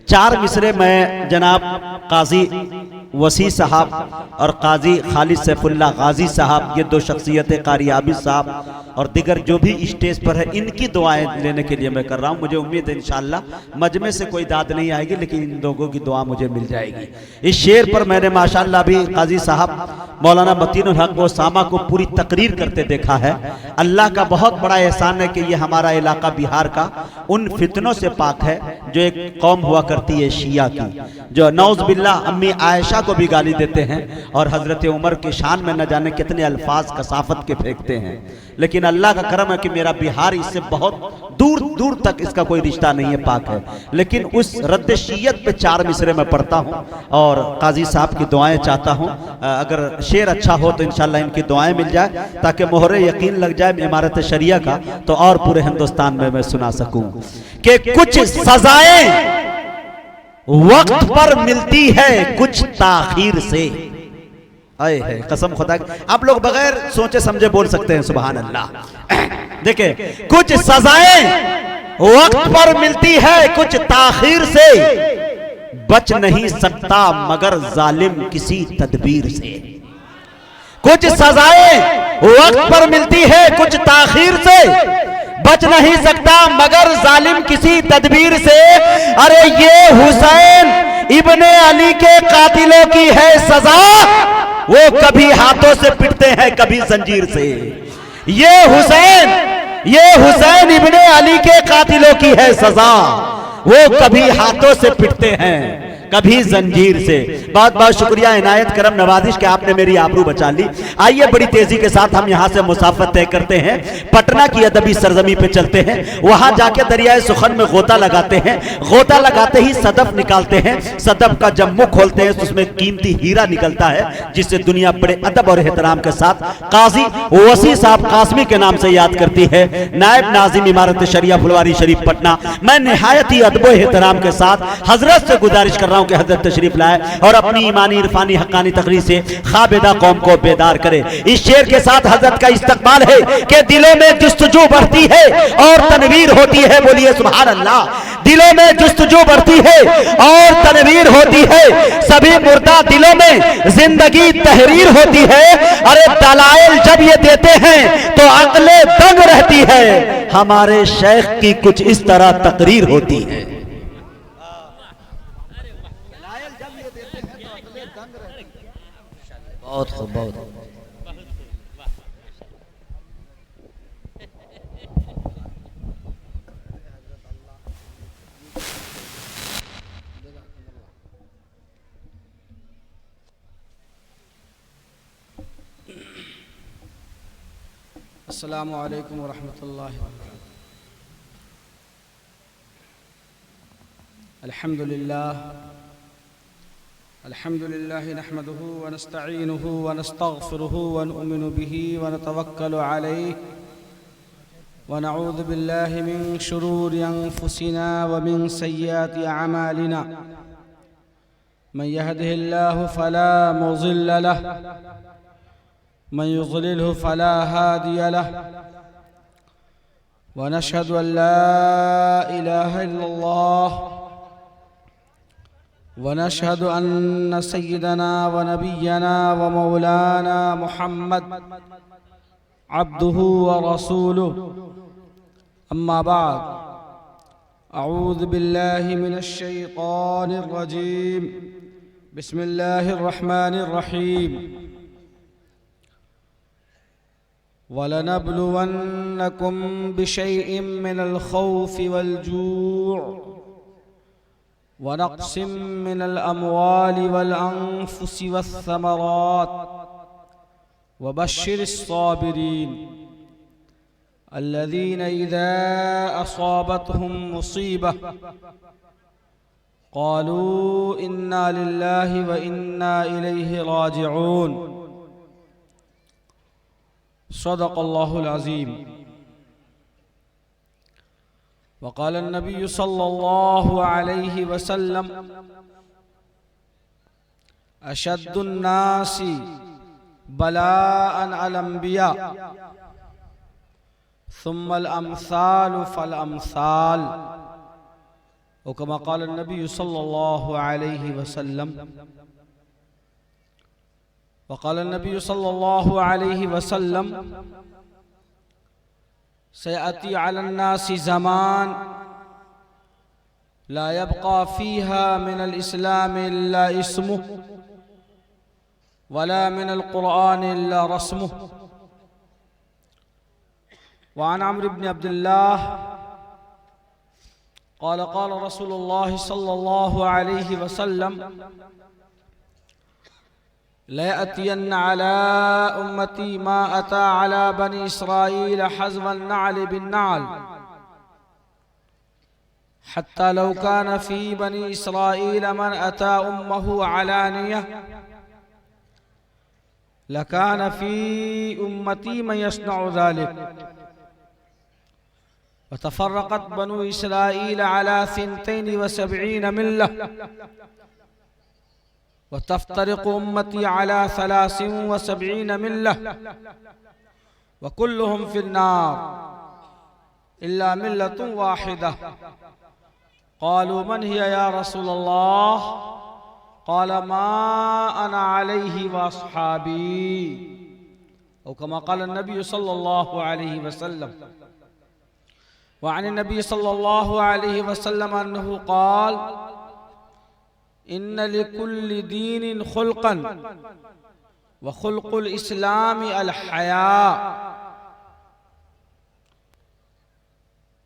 4 मिसरे मैं जनाब काजी वसी साहब और काजी खालिद सैफुल्लाह गाजी साहब, ये 2 शख्सियतें, कारी आबिद साहब और दिगर जो भी स्टेज पर है, इनकी दुआएं लेने के लिए मैं कर रहा हूँ। मुझे उम्मीद है इंशाअल्लाह मजमे से कोई दाद नहीं आएगी, लेकिन इन लोगों की दुआ मुझे मिल जाएगी। इस शेर पर मैंने माशाअल्लाह भी काजी साहब मौलाना मतीनुल हक व सामा को पूरी तकरीर करते देखा है। अल्लाह का बहुत बड़ा एहसान है कि ये हमारा इलाका बिहार का उन फितनों से पाक है जो एक कौम हुआ करती है शिया की, जो नौज बिल्ला अम्मी आयशा को भी गाली देते हैं और हजरत उमर के शान में न जाने कितने अल्फाज कसाफत के फेंकते हैं। लेकिन अल्लाह का करम है कि मेरा बिहार इससे बहुत दूर दूर तक इसका कोई रिश्ता नहीं है, पाक है। लेकिन उस रद्द शियत पे 4 मिसरे में पढ़ता हूँ और काजी साहब की दुआएं चाहता हूँ। अगर शेर अच्छा हो तो इंशाल्लाह इनकी दुआएं मिल जाए ताकि मोहरे यकीन लग जाए इमारत शरिया का, तो और पूरे हिंदुस्तान में मैं सुना सकूं कि कुछ सजाएं वक्त पर मिलती है, कुछ ताखीर से। आए है कसम खुदा की, आप लोग बगैर सोचे समझे बोल सकते हैं सुभान अल्लाह। देखिए, कुछ सजाएं वक्त पर मिलती है, कुछ ताखीर से। बच नहीं सकता मगर जालिम किसी तदबीर से। कुछ सजाएं वक्त पर मिलती है, कुछ ताखीर से। बच नहीं सकता मगर जालिम किसी तदबीर से। अरे ये हुसैन इब्ने अली के कातिलों की है सजा, वो कभी हाथों से पिटते हैं कभी जंजीर से। ये हुसैन इब्ने अली के कातिलों की है सजा, वो कभी हाथों से पिटते हैं कभी जंजीर से। बहुत बहुत शुक्रिया, इनायत करम नवाजिश के आपने मेरी आबरू बचा ली। आइए बड़ी तेजी के साथ हम यहाँ से मुसाफत तय करते हैं, पटना की अदबी सरजमी पे चलते हैं। वहां जाके दरियाए सुखन में गोता लगाते हैं। गोता लगाते ही सदफ निकालते हैं। सदफ का जब मुंह खोलते हैं तो उसमें कीमती हीरा निकलता है, जिससे दुनिया बड़े अदब और एहतराम के साथ काजी वसी साहब कासमी के नाम से याद करती है। नायब नाजिम इमारत शरिया फुलवारी शरीफ पटना, मैं निहायत ही अदब एहतराम के साथ हजरत से गुजारिश कर रहा हूं कि हजरत तशरीफ लाए और अपनी ईमानी इरफानी हक्कानी तकरीर से खाबेदा कौम को बेदार करे। इस शेर के साथ हजरत का इस्तकबाल है कि दिलों में जुस्तजू बढ़ती है और तनवीर होती है। बोलिए सुभान अल्लाह। दिलों में जुस्तजू बढ़ती है और तनवीर होती है, सभी मुर्दा दिलों में जिंदगी तहरीर होती है। अरे दलाइल जब ये देते हैं तो अक्ले दंग रहती है, हमारे शेख की कुछ इस तरह तकरीर होती है। बहुत खूब, बहुत खूब। अस्सलामु अलैकुम वरहमतुल्लाहि वबरकातुहू। अल्हम्दुलिल्लाह नहमदुहु व नस्तईनुहु व नस्तगफिरुहु व नु'मिनु बिही व नतवक्कलु अलैहि व नऊज़ु बिल्लाहि मिन शुरूरि अनफुसिना व मिन सय्यिआति अमालिना। मन यहदिहिल्लाहु फला मुज़िल्ल लहु मन युज़लिलहु फला हादिय लहु व नशहदु अन ला इलाहा इल्लल्लाह व नशहदु अन्न सय्यदना व नबिय्यना व मौलाना मुहम्मद अब्दुहु व रसूलुहु। अम्मा बाद, अऊज़ु बिल्लाहि मिनश शैतानिर रजीम। बिस्मिल्लाहिर रहमानिर रहीम। वलनब्लुवन्नकुम बिशैइन मिनल खौफि वल जूअ व नक़्सिम मिनल अमवालि वल अनफुसि वस्समरात व बश्शिरिस साबिरीन अल्लज़ीना इज़ा असाबतहुम मुसीबह क़ालू इन्ना लिल्लाहि व इन्ना इलैहि राजिऊन। सदक़ल्लाहुल अज़ीम। वक़ाल नबी सल्लल्लाहु अलैहि वसल्लम अशद्दुन्नासी बलाअन अल अंबिया सुम्मल अमसालु फल अमसाल। और कमा क़ाल नबी सल्लल्लाहु अलैहि वसल्लम वक़ाल नबी सल्लल्लाहु अलैहि वसल्लम सयअती अलन्नासि ज़मान ला यबक़ा फ़ीहा मिनल इस्लाम इल्ला इस्मुहु वला मिनल क़ुरआन इल्ला रस्मुहु। वअन अम्र इब्न अब्दुल्लाह क़ाल क़ाल रसूलुल्लाह सल्लल्लाहु अलैहि वसल्लम लयअतियन्न अला उम्मती मा अता अला बनी इसराईल हज़वन नअल बिन्नअल हत्ता लौ कान फी बनी इसराईल मन अता उम्महु अलानियह लकान फी उम्मती मन यस्नअु ज़ालिक। वतफ़र्रक़त बनु इसराईल अला सिंतैन व सबईन मिल्लह वतफ़्तरिक़ु उम्मती अला सलासिन व सबईन मिल्लह व कुल्लुहुम फ़िन्नार इल्ला मिल्लतुन वाहिदा। क़ालू मन हिय या रसूलल्लाह क़ाल मा अना अलैहि व अस्हाबी। औ कमा क़ाल नबी सल्लल्लाहु अलैहि वसल्लम। वअन नबी सल्लल्लाहु अलैहि वसल्लम अन्नहु क़ाल इन्न लिकुल्लि दीनिन खुल्क़न व खुल्क़ुल इस्लाम अल हया।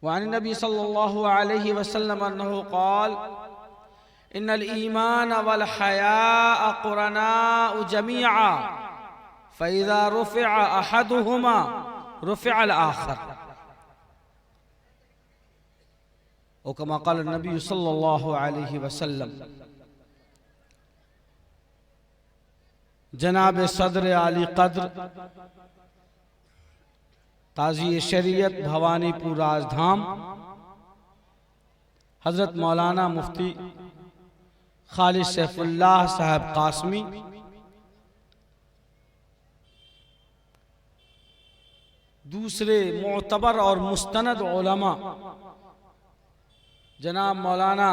वअन नबी सल्लल्लाहु अलैहि वसल्लम अन्नहु क़ाल इन्नल ईमान वल हया क़ुरनाउ जमीआ फ़इज़ा रुफ़िअ अहदुहुमा रुफ़िअल आख़र। और कमा क़ाल नबी सल्लल्लाहु अलैहि वसल्लम। जनाब सदर आली कद्र काज़ी शरीयत भवानीपुर राजधाम हज़रत मौलाना मुफ्ती खालिद सैफुल्लाह साहब कासमी, दूसरे मोतबर और मुस्तनद उलमा जनाब मौलाना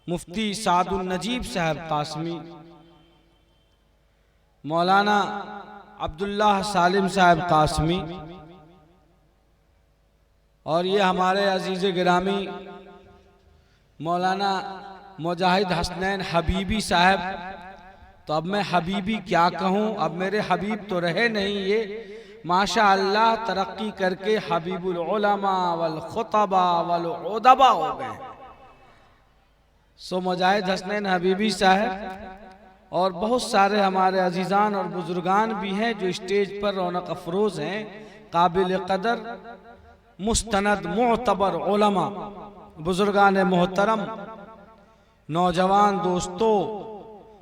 मुफ्ती सादुल नजीब साहब कासमी, मौलाना अब्दुल्लाह सालिम साहब कासमी, और ये हमारे अजीज़ गिरामी मौलाना मुजाहिद हसनैन हबीबी साहब। तो अब मैं हबीबी क्या कहूँ, अब मेरे हबीब तो रहे नहीं, ये माशा अल्लाह तरक्की करके हबीबुल उलमा वल खुतबा वल उदबा हो गए। सो मुजाहिद हसनैन हबीबी साहब और बहुत सारे हमारे अजीज़ान और बुजुर्गान भी हैं जो स्टेज पर रौनक अफरोज़ हैं, काबिल कदर मुस्तनद मोतबर उलमा, बुजुर्गान मोहतरम, नौजवान दोस्तों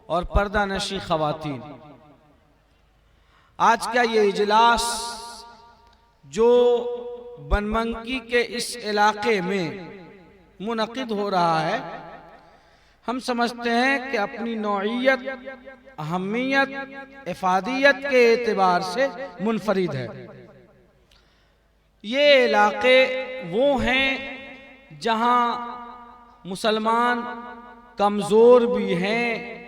और पर्दा नशी ख़वातीन। आज का ये इजलास जो बनमनकी के इस इलाके में मुनक़िद हो रहा है, हम समझते हैं कि अपनी नौइयत, अहमियत, इफ़ादियत के एतबार से मुनफरिद है। ये इलाके वो हैं जहाँ मुसलमान कमज़ोर भी हैं,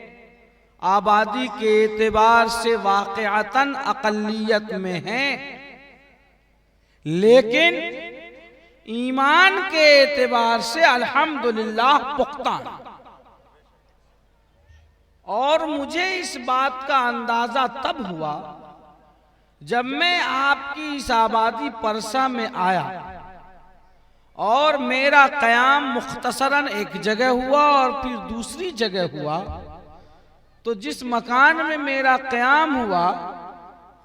आबादी के एतबार से वाक़अतन अक़ल्लियत में हैं, लेकिन ईमान के एतबार से अल्हम्दुलिल्लाह पुख्ता। और मुझे इस बात का अंदाज़ा तब हुआ जब मैं आपकी इस आबादी परसा में आया और मेरा क़याम मुख्तसरन एक जगह हुआ और फिर दूसरी जगह हुआ। तो जिस मकान में मेरा क़याम हुआ,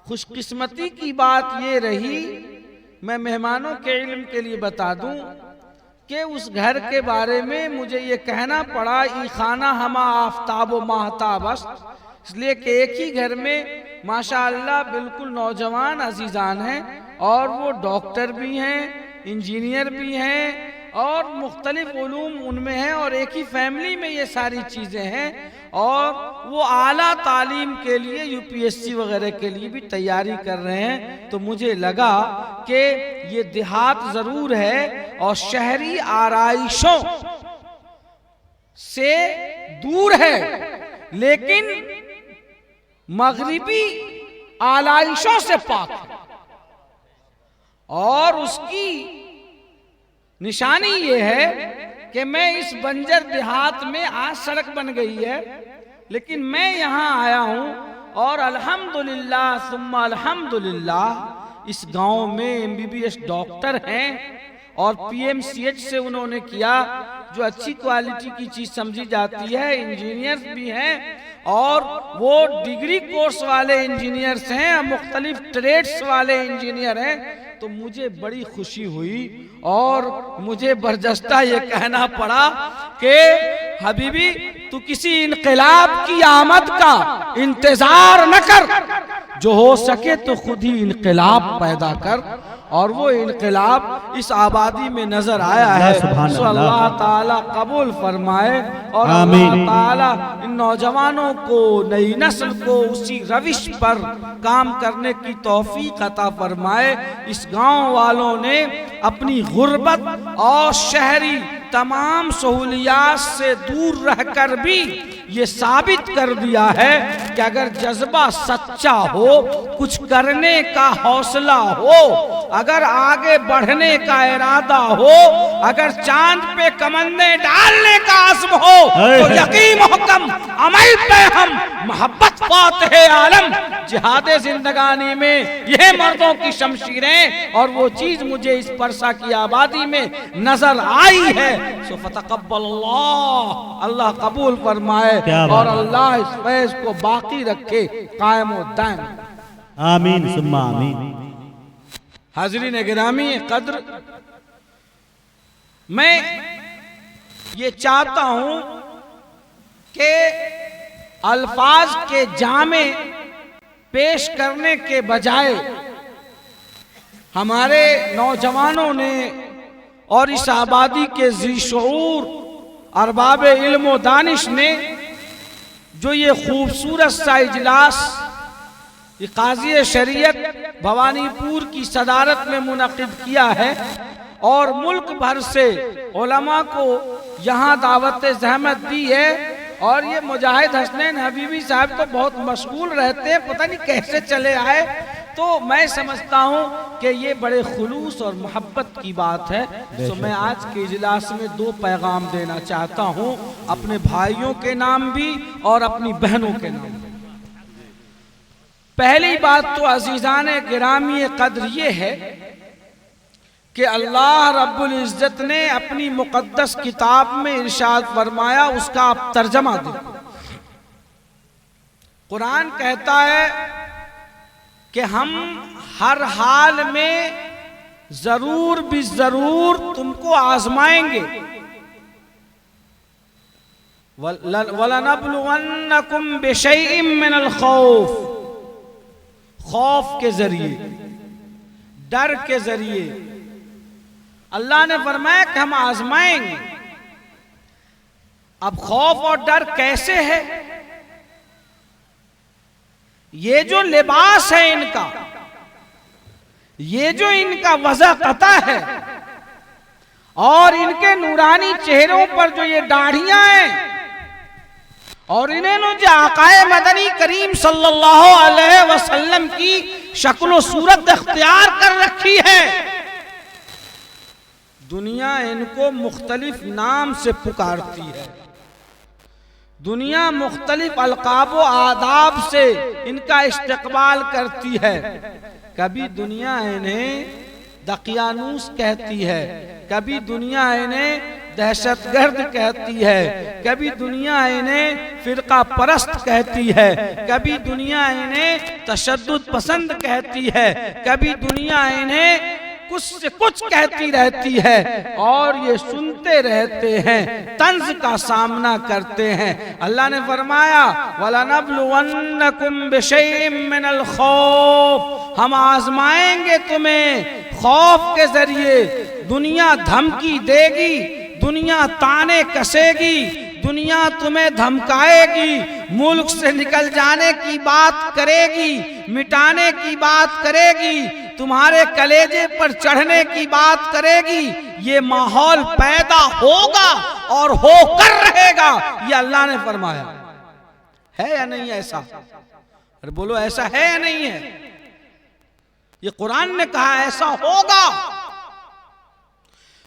खुशकिस्मती की बात ये रही, मैं मेहमानों के इल्म के लिए बता दूं कि उस घर के बारे में मुझे ये कहना पड़ा, ई खाना हमा आफ्ताब व महताबस, इसलिए कि एक ही घर में माशाअल्लाह बिल्कुल नौजवान अजीज़ान हैं और वो डॉक्टर भी हैं, इंजीनियर भी हैं और मुख्तलिफ उलूम उनमें हैं और एक ही फैमिली में ये सारी चीज़ें हैं और वो आला तालीम के लिए यूपीएससी वगैरह के लिए भी तैयारी कर रहे हैं। तो मुझे लगा कि ये देहात ज़रूर है और शहरी आराइशों से दूर है, लेकिन मगरिबी आलाइशों से पाक है। और उसकी निशानी ये है कि मैं इस बंजर देहात में, आज सड़क बन गई है, लेकिन मैं यहाँ आया हूँ और अल्हम्दुलिल्लाह सुम्मा अल्हम्दुलिल्लाह इस गांव में एमबीबीएस डॉक्टर हैं और पीएमसीएच से उन्होंने किया, जो अच्छी क्वालिटी की चीज समझी जाती है। इंजीनियर्स भी हैं और वो डिग्री कोर्स वाले इंजीनियर्स हैं, मुख्तलिफ ट्रेड्स वाले इंजीनियर हैं। तो मुझे बड़ी खुशी हुई और मुझे बरजस्ता ये कहना पड़ा कि हबीबी तू किसी इनकलाब की आमद का इंतजार न कर, जो हो सके तो खुद ही इनकलाब पैदा कर। और वो इनकलाब इस आबादी में नजर आया है। सो अल्लाह ताला कबूल फरमाए और अल्लाह ताला इन नौजवानों को, नई नस्ल को उसी रविश पर काम करने की तौफीक अता फरमाए। इस गांव वालों ने अपनी गुर्बत और शहरी तमाम सहूलियात से दूर रहकर भी ये साबित कर दिया है कि अगर जज्बा सच्चा हो, कुछ करने का हौसला हो, अगर आगे बढ़ने का इरादा हो, अगर चांद पे कमंदे डालने का आज़म हो, तो यकीन मुहकम अमल पे हम मोहब्बत फातिह आलम जिहादे जिंदगानी में यह मर्दों की शमशीरें और वो चीज मुझे इस परसा की आबादी में नजर आई है। सो फतकब्बलल्लाह, अल्लाह कबूल फरमाए और अल्लाह इस फैज को बाकी रखे, कायम व दायम। आमीन सुम्मा आमीन। हाज़रीन गिरामी कद्र, मैं ये चाहता हूं कि अल्फाज के जामे पेश करने के बजाय हमारे नौजवानों ने और इस आबादी के ज़ी-शऊर अरबाब इल्म व दानिश ने जो ये खूबसूरत सा इजलास काज़ी शरीयत भवानीपुर की सदारत में मुनक़िद किया है और मुल्क भर से उलमा को यहाँ दावत ज़हमत दी है। और ये मुजाहिद हसनैन हबीबी साहब तो बहुत मशगूल रहते हैं, पता नहीं कैसे चले आए। तो मैं समझता हूँ कि ये बड़े खुलूस और मोहब्बत की बात है। तो मैं आज के इजलास में दो पैगाम देना चाहता हूँ, अपने भाइयों के नाम भी और अपनी बहनों के नाम भी। पहली बात तो अजीजान गिरामी कद्र ये है कि अल्लाह रब्बुल इज्जत ने अपनी मुकद्दस किताब में इरशाद फरमाया, उसका आप तर्जमा देखो। कुरान कहता है कि हम हर हाल में जरूर भी जरूर तुमको आजमाएंगे। वलनब्लुवन्नकुम बिशैइन मिनल खौफ, खौफ के जरिए, डर के जरिए अल्लाह ने फरमाया कि हम आजमाएंगे। अब खौफ और डर कैसे है? ये जो लिबास है इनका, ये जो इनका वज़ाक़ता है और इनके नूरानी चेहरों पर जो ये दाढ़ियां हैं और इन्होंने जो आकाए मदनी करीम सल्लल्लाहु अलैहि वसल्लम की शक्ल सूरत इख्तियार कर रखी है, दुनिया इनको मुख्तलिफ नाम से पुकारती है। दुनिया मुख्तलिफ अलकाब व आदाब से इनका इस्तकबाल करती है। कभी दुनिया इन्हें दकियानूस कहती है, कभी दुनिया इन्हें दहशतगर्द कहती है, कभी दुनिया इन्हें फिरका परस्त कहती है, कभी दुनिया इन्हें तशद्दुद पसंद कहती है, कभी दुनिया इन्हें कुछ से कुछ कहती रहती है और ये सुनते रहते हैं, तंज का सामना करते हैं। अल्लाह ने फरमाया वलनब्लुवन्नकुम बिशैइन मिनल खौफ, हम आजमाएंगे तुम्हें खौफ के जरिए दुनिया धमकी देगी, दुनिया ताने कसेगी, दुनिया तुम्हें धमकाएगी, मुल्क से निकल जाने की बात करेगी, मिटाने की बात करेगी, तुम्हारे कलेजे पर चढ़ने की बात करेगी। ये माहौल पैदा होगा और होकर रहेगा, ये अल्लाह ने फरमाया। है या नहीं ऐसा? अरे बोलो, ऐसा है या नहीं है? ये कुरान ने कहा ऐसा होगा।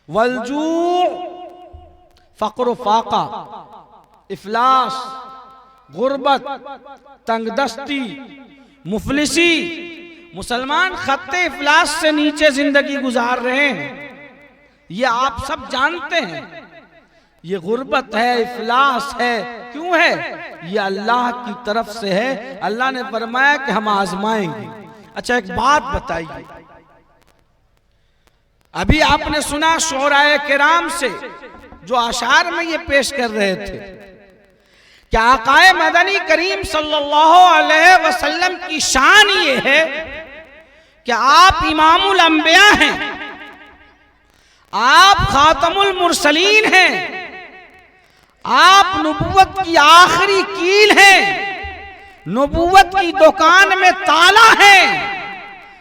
वलजू फक्र फाका, इफलास, गुर्बत, तंगदस्ती, मुफलिसी। मुसलमान खत्ते इफलास से नीचे जिंदगी गुजार रहे हैं, ये आप सब जानते हैं। ये गुर्बत है, इफलास है, क्यों है? ये अल्लाह की तरफ से है। अल्लाह ने फरमाया कि हम आजमाएंगे। अच्छा, एक बात बताइए, अभी आपने सुना शोराए किराम से जो अशार में ये पेश कर रहे थे, क्या आकाए मदनी करीम सल्लल्लाहु अलैहि वसल्लम की शान ये है कि आप इमामुल अंबिया हैं, आप खातमुल मुरसलीन हैं, आप नबुव्वत की आखिरी कील हैं, नबुव्वत की दुकान में ताला है।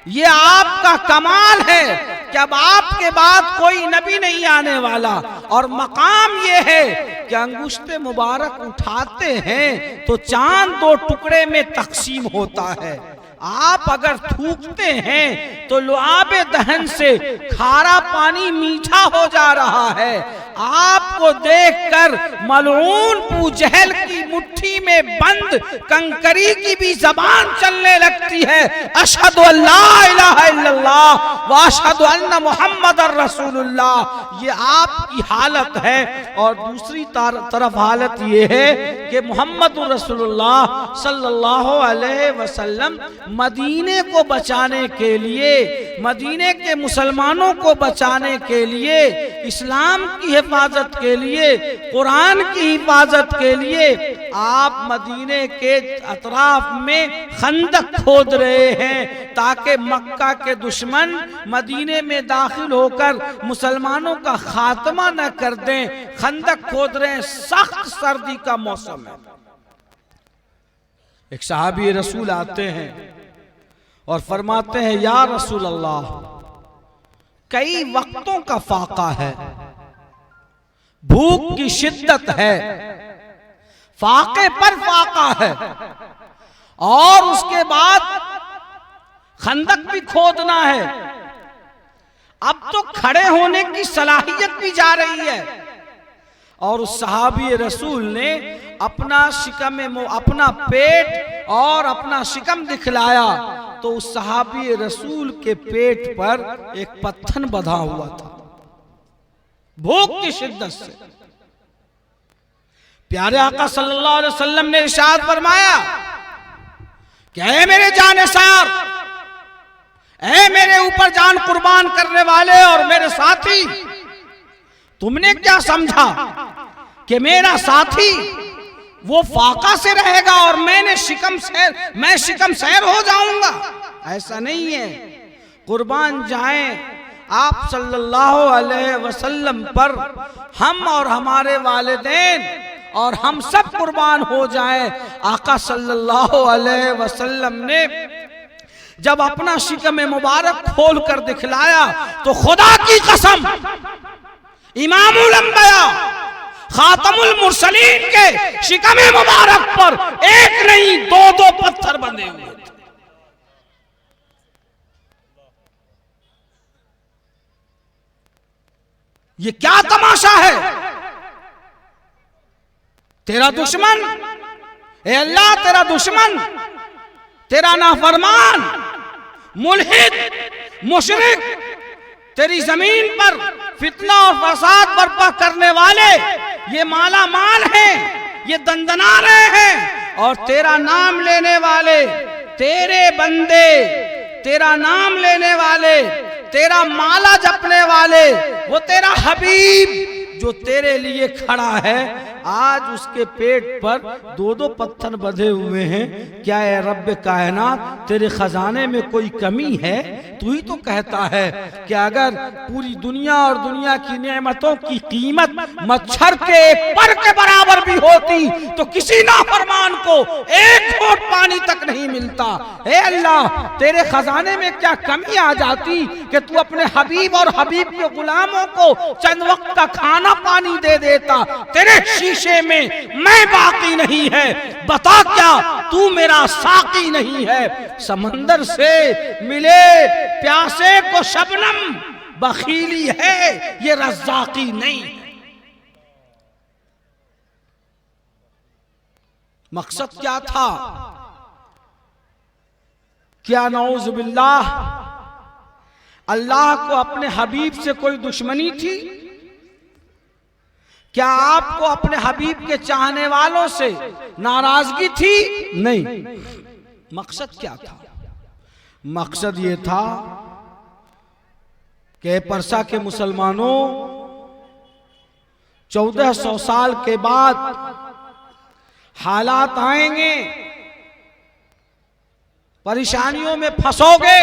ये आपका कमाल है कि अब आपके बाद कोई नबी नहीं आने वाला। और मकाम ये है कि अंगुश्ते मुबारक उठाते हैं तो चांद दो टुकड़े में तकसीम होता है। आप अगर थूकते हैं तो लुआबे दहन से खारा पानी मीठा हो जा रहा है। आपको देखकर मलऊन अबू जहल की मुट्ठी में बंद कंकरी की भी जबान चलने लगती है। अशहदु अल्ला इलाहा इल्लल्लाह व अशहदु अन्ना मुहम्मदर रसूलुल्लाह। ये आपकी हालत है। और दूसरी तरफ हालत ये है कि मोहम्मदुर रसूलुल्लाह सल्लल्लाहु अलैहि वसल्लम मदीने को बचाने के लिए, मदीने के मुसलमानों को बचाने के लिए, इस्लाम की हिफाजत के लिए, कुरान की हिफाजत के लिए आप मदीने के अतराफ में खंदक खोद रहे हैं ताकि मक्का के दुश्मन मदीने में दाखिल होकर मुसलमानों का खात्मा न कर दें। खंदक खोद रहे हैं, सख्त सर्दी का मौसम है। एक सहाबी रसूल आते हैं और फरमाते हैं, या रसूल अल्लाह, कई वक्तों का फाका है, भूख की शिद्दत है, फाके पर फाका है, और उसके बाद खंदक भी खोदना है। अब तो खड़े होने की सलाहियत भी जा रही है। और उस सहाबी रसूल ने अपना शिकम, अपना पेट और अपना शिकम दिखलाया तो उस सहाबी रसूल के पेट पर एक पत्थर बंधा हुआ था भूख की शिद्दत से। प्यारे आका सल्लल्लाहु अलैहि वसल्लम ने इरशाद फरमाया कि ऐ मेरे जानिसार, ऐ मेरे ऊपर जान कुर्बान करने वाले और मेरे साथी, तुमने क्या समझा कि मेरा साथी वो फाका से रहेगा और मैं शिकम सैर हो जाऊंगा? ऐसा नहीं है। कुर्बान जाएं आप सल्लल्लाहु अलैहि वसल्लम पर, हम और हमारे वालिदैन और हम सब कुर्बान हो जाएं। आका सल्लल्लाहु अलैहि वसल्लम ने जब अपना शिकम मुबारक खोल कर दिखलाया तो खुदा की कसम, इमामुल अंबिया खातमुल मुरसलीन के शिकम मुबारक पर एक नहीं दो पत्थर बंधे हुए थे। ये क्या तमाशा है? तेरा दुश्मन, ए अल्लाह, तेरा दुश्मन, तेरा नाफरमान, मुल्हिद, मुशरिक, तेरी जमीन पर फितना और फसाद बर्पा करने वाले ये माला माल हैं, ये दंदना रहे हैं। और तेरा नाम लेने वाले, तेरे बंदे, तेरा नाम लेने वाले, तेरा माला जपने वाले, वो तेरा हबीब जो तेरे लिए खड़ा है, आज उसके पेट पर 2-2 पत्थर बंधे हुए हैं। क्या है रब्बे कायनात, तेरे खजाने में कोई कमी है? तू ही तो कहता है कि अगर पूरी दुनिया और दुनिया की नेमतों की कीमत मच्छर के एक पर के बराबर भी होती तो किसी नाफरमान को एक घोंट पानी तक नहीं मिलता। हे अल्लाह, तेरे खजाने में क्या कमी आ जाती कि तू अपने हबीब और हबीब के गुलामों को चंद वक्त का खाना पानी दे देता। तेरे शीशे में मैं बाकी नहीं है, बता क्या तू मेरा साकी नहीं है? समंदर से मिले प्यासे को शबनम बखीली है, ये रज़्ज़ाकी नहीं। मकसद क्या था? क्या नऊज़ बिल्लाह अल्लाह को अपने हबीब से कोई दुश्मनी थी? क्या आपको अपने हबीब के चाहने वालों से नाराजगी थी? नहीं। मकसद क्या था? मकसद ये था कि परसा के मुसलमानों, 1400 साल के बाद हालात आएंगे, परेशानियों में फंसोगे,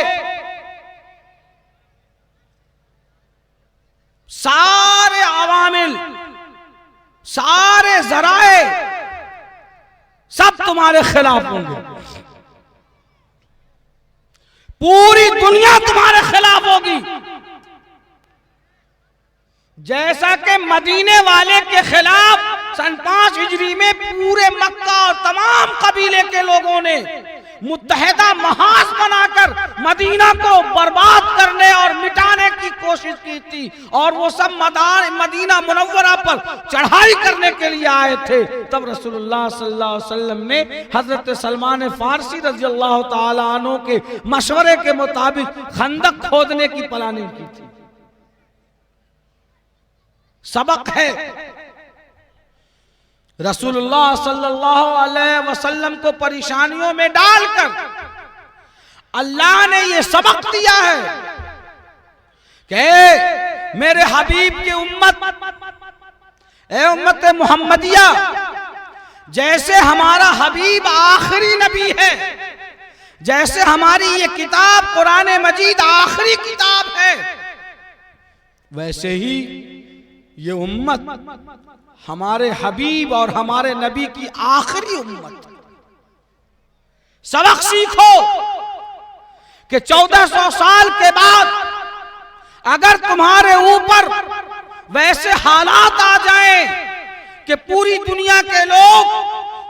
सारे अवामिल, सारे जराए सब तुम्हारे खिलाफ होंगे, पूरी दुनिया तुम्हारे खिलाफ होगी। जैसा कि मदीने वाले के खिलाफ सन 5 हिजरी में पूरे मक्का और तमाम कबीले के लोगों ने मुत्तहिदा महाज बनाकर मदीना को बर्बाद करने और मिटाने की कोशिश की थी, और वो सब मदीना मुनव्वरा पर चढ़ाई करने के लिए आए थे। तब रसूलुल्लाह सल्लल्लाहु अलैहि वसल्लम ने हजरत सलमान फारसी रज़ी अल्लाह ताला अन्हु के मशवरे के मुताबिक खंदक खोदने की प्लानिंग की थी। सबक है, रसूलुल्लाह सल्लल्लाहु अलैहि वसल्लम को परेशानियों में डालकर अल्लाह ने यह सबक दिया है कि मेरे हबीब की उम्मत, ए उम्मत मुहम्मदिया, जैसे हमारा हबीब आखिरी नबी है, जैसे हमारी ये किताब कुरान मजीद आखिरी किताब है, वैसे ही ये उम्मत हमारे हबीब और हमारे नबी की आखिरी उम्मत। सबक सीखो कि 1400 साल के बाद अगर तुम्हारे ऊपर वैसे हालात आ जाएं कि पूरी दुनिया के लोग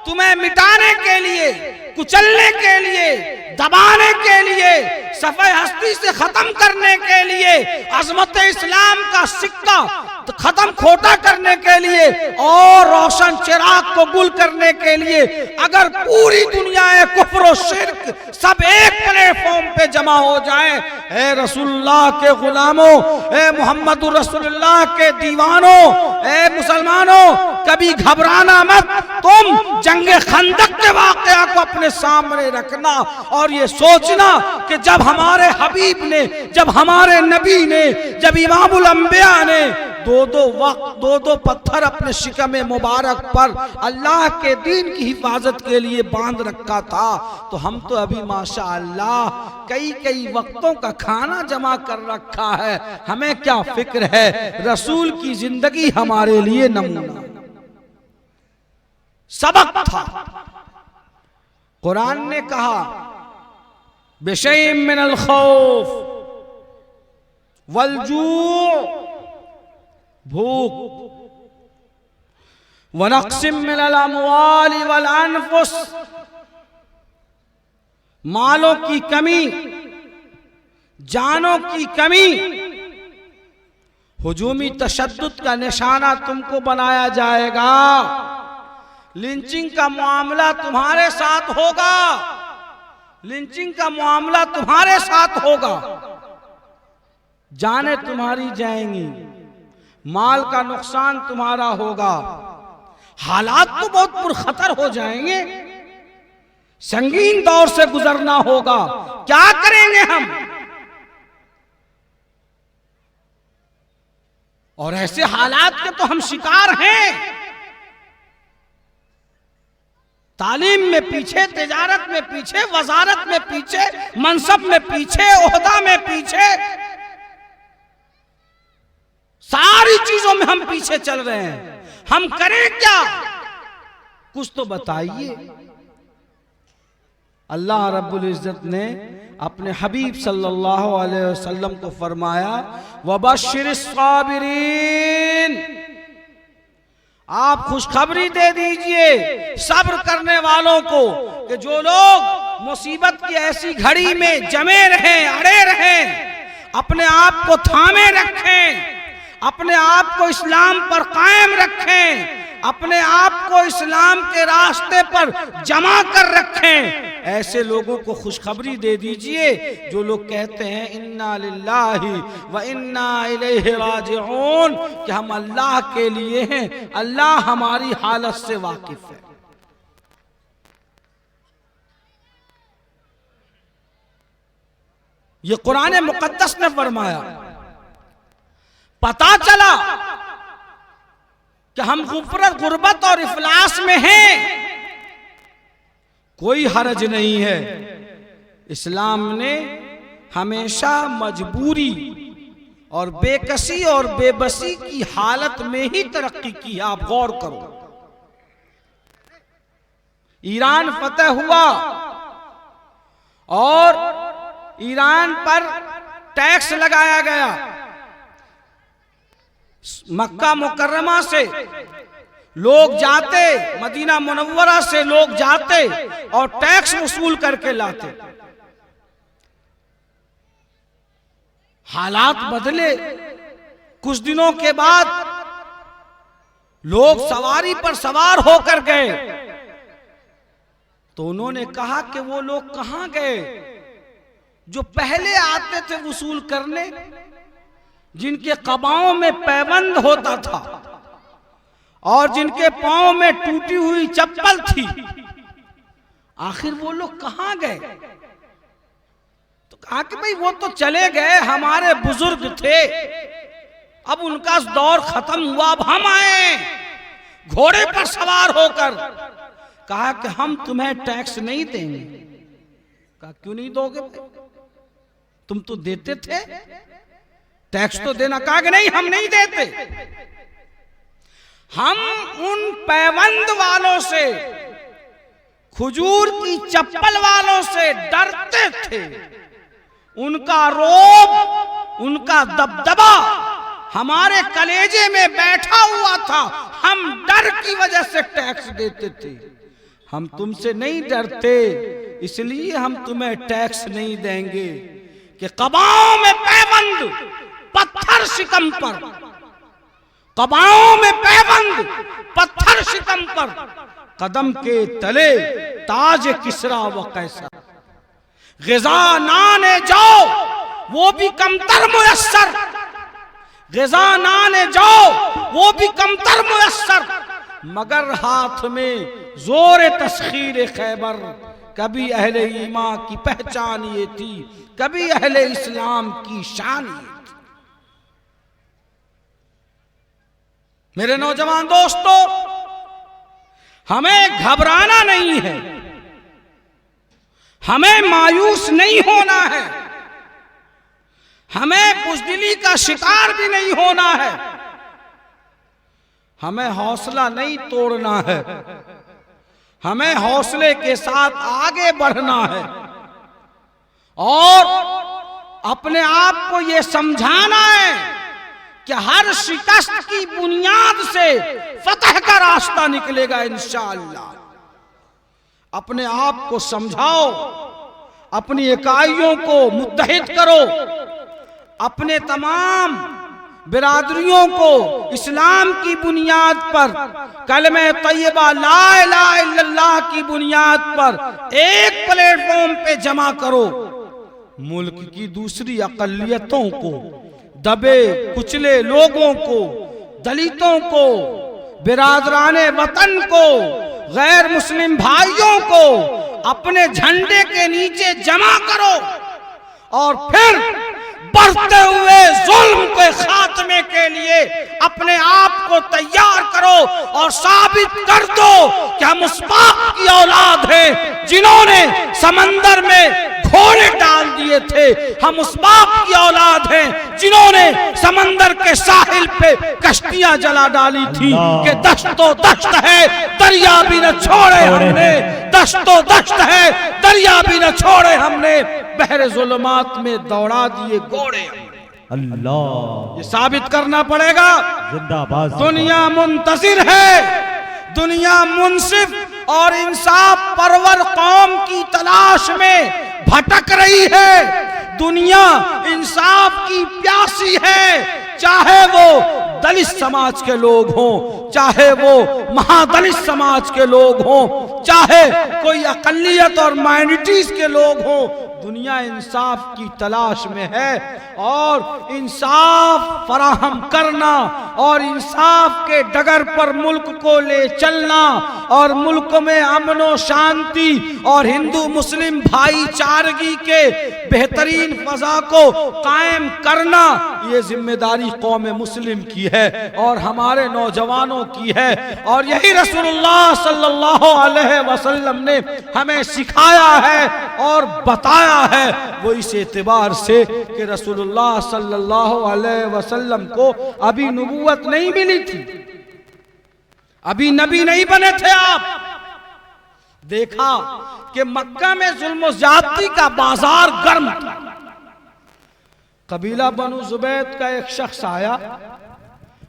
तुम्हें मिटाने के लिए, कुचलने के लिए, दबाने के लिए, सफ़े हस्ती से खत्म करने के लिए, अज़मत इस्लाम का सिक्का खत्म खोटा करने के लिए और रोशन चिराग को गुल करने के लिए अगर पूरी दुनिया कुफ्र और शिर्क सब एक प्लेटफॉर्म पे जमा हो जाए, ए रसूलुल्लाह के गुलामों, ए मोहम्मद रसूलुल्लाह के दीवानों, ए मुसलमानों, कभी घबराना मत। तुम जंगे खंदक के वाकया को अपने सामने रखना और ये सोचना कि जब हमारे हबीब ने, जब हमारे नबी ने, जब इमामुल अंबिया ने 2-2 वक्त 2-2 पत्थर अपने शिकम मुबारक पर अल्लाह के दीन की हिफाजत के लिए बांध रखा था, तो हम तो अभी माशाअल्लाह कई वक्तों का खाना जमा कर रखा है। हमें क्या फिक्र है? रसूल की जिंदगी हमारे लिए नमूना सबक था। कुरान ने कहा बिशैइन मिनल खौफ वल जू', भूख, वनक़्सिम मिनल अमवालि वल अनफुस, मालों की कमी, जानों की कमी, हुजूमी तशद्दुद का निशाना तुमको बनाया जाएगा, लिंचिंग का मामला तुम्हारे साथ होगा, लिंचिंग का मामला तुम्हारे साथ होगा, जानें तुम्हारी जाएंगी, माल का नुकसान तुम्हारा होगा, हालात तो बहुत पुरखतर हो जाएंगे, संगीन दौर से गुजरना होगा। क्या करेंगे हम? और ऐसे हालात के तो हम शिकार हैं। तालीम में पीछे, तिजारत में पीछे, वजारत में पीछे, मनसब में पीछे, ओहदा में पीछे, सारी चीजों में हम पीछे चल रहे हैं। हम करें क्या? कुछ तो बताइए। अल्लाह रब्बुल इज्जत ने अपने हबीब सल्लल्लाहु अलैहि वसल्लम को फरमाया, वबश्शिरिस साबिरीन, आप खुशखबरी दे दीजिए सब्र करने वालों को कि जो लोग मुसीबत की ऐसी घड़ी में जमे रहें, अड़े रहें, अपने आप को थामे रखें, अपने आप को इस्लाम पर कायम रखें, अपने आप को इस्लाम के रास्ते पर जमा कर रखें, ऐसे लोगों को खुशखबरी दे दीजिए जो लोग कहते हैं इन्ना लिल्लाहि व इन्ना इलैहि राजिऊन, कि हम अल्लाह के लिए हैं, अल्लाह हमारी हालत से वाकिफ है। ये कुरान मुकद्दस ने फरमाया। पता चला कि हम गुर्बत और इफलास में हैं, कोई हरज नहीं है। इस्लाम ने हमेशा मजबूरी और बेकसी और बेबसी की हालत में ही तरक्की की है। आप गौर करो, ईरान फतह हुआ और ईरान पर टैक्स लगाया गया। मक्का मुकर्रमा से लोग जाते, मदीना मुनव्वरा से लोग जाते और टैक्स वसूल करके लाते। हालात बदले। कुछ दिनों के बाद लोग सवारी पर सवार होकर गए तो उन्होंने कहा कि वो लोग कहां गए जो पहले आते थे वसूल करने, जिनके कबाओं में पैबंद होता था और जिनके पांव में टूटी हुई चप्पल थी, आखिर वो लोग कहां गए? तो कहा कि भाई वो तो चले गए, हमारे बुजुर्ग थे, अब उनका दौर खत्म हुआ, अब हम आए घोड़े पर सवार होकर। कहा कि हम तुम्हें टैक्स नहीं देंगे। कहा क्यों नहीं दोगे भाई, तुम तो देते थे, टैक्स तो देना। कहा कि नहीं, हम नहीं देते। हम उन पैबंद वालों से, खजूर की चप्पल वालों से डरते थे। उनका रोब, उनका दबदबा हमारे कलेजे में बैठा हुआ था, हम डर की वजह से टैक्स देते थे। हम तुमसे नहीं डरते, इसलिए हम तुम्हें टैक्स नहीं देंगे। कि कबाओं में पैबंद, पत्थर शिकम पर, कबाओं में पैबंद, पत्थर शिकम पर, कदम के तले ताज किसरा व कैसर, ग़िज़ा नाने जाओ वो भी कमतर मुयस्सर, ग़िज़ा नाने जाओ वो भी कमतर मुयस्सर, मगर हाथ में जोर तस्खीर खैबर। कभी अहले ईमान की पहचान ये थी, कभी अहले इस्लाम की शान ये थी। मेरे नौजवान दोस्तों, हमें घबराना नहीं है, हमें मायूस नहीं होना है, हमें बुज़दिली का शिकार भी नहीं होना है, हमें हौसला नहीं तोड़ना है, हमें हौसले के साथ आगे बढ़ना है और अपने आप को यह समझाना है कि हर शिकस्त की बुनियाद से फतह का रास्ता निकलेगा इंशाअल्लाह। अपने आप को समझाओ, अपनी इकाइयों को मुत्तहिद करो, अपने तमाम बिरादरियों को इस्लाम की बुनियाद पर, कलमे तय्यबा ला इलाहा इल्लल्लाह की बुनियाद पर एक प्लेटफॉर्म पे जमा करो। मुल्क की दूसरी अक़लियतों को, दबे कुचले लोगों को, दलितों को, बिरादराने वतन को, गैर मुस्लिम भाइयों को अपने झंडे के नीचे जमा करो और फिर बढ़ते हुए जुल्म के खात्मे के लिए अपने आप को तैयार करो और साबित कर दो कि हम उस बाप की औलाद हैं जिन्होंने समंदर में घोड़े डाल दिए थे। हम उस बाप की औलाद हैं जिन्होंने समंदर के साहिल पे कश्तियां जला डाली थी कि दश्तो दश्त है दरिया भी न छोड़े हमने, दश्तो दश्त है दरिया भी न छोड़े हमने, बहरे जुल्मात में दौड़ा दिए घोड़े। अल्लाह, ये साबित करना पड़ेगा। जिंदाबाद। दुनिया मुंतजिर है, दुनिया मुंसिफ और इंसाफ परवर कौम की तलाश में भटक रही है। दुनिया इंसाफ की प्यासी है, चाहे वो दलित समाज के लोग हों, चाहे वो महादलित समाज के लोग हों, चाहे कोई अकलियत और माइनॉरिटीज के लोग हों, दुनिया इंसाफ की तलाश में है। और इंसाफ फराहम करना और इंसाफ के डगर पर मुल्क को ले चलना और मुल्क में अमन और शांति और हिंदू मुस्लिम भाईचारगी के बेहतरीन फजा को कायम करना, ये जिम्मेदारी कौम मुस्लिम की है और हमारे नौजवानों की है। और यही रसूलुल्लाह सल्लल्लाहु अलैहि वसल्लम ने हमें सिखाया है और बताया है। वो इस एतबार से कि रसूलुल्लाह सल्लल्लाहु अलैहि वसल्लम को अभी नबूवत नहीं मिली थी, अभी नबी नहीं बने थे आप। देखा कि मक्का में जुल्म ज्यादती का बाजार गर्म था। कबीला बनु जुबैद का एक शख्स आया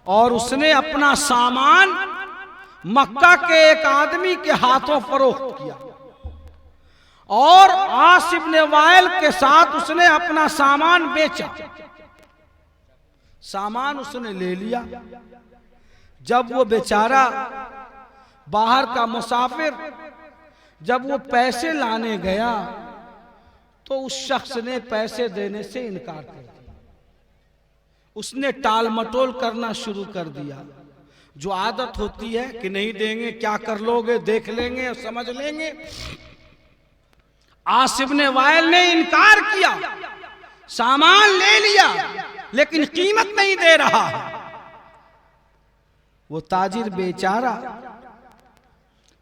और उसने अपना सामान मक्का के एक आदमी के हाथों फरोख्त किया और आस इब्न वाइल के साथ उसने अपना सामान बेचा। सामान उसने ले लिया। जब वो बेचारा बाहर का मुसाफिर जब वो पैसे लाने गया तो उस शख्स ने पैसे देने से इनकार कर दिया। उसने टाल मटोल करना शुरू कर दिया, जो आदत होती है कि नहीं देंगे, क्या कर लोगे, देख लेंगे और समझ लेंगे। आसिफ ने वाइल ने इनकार किया, सामान ले लिया लेकिन कीमत नहीं दे रहा। वो ताजिर बेचारा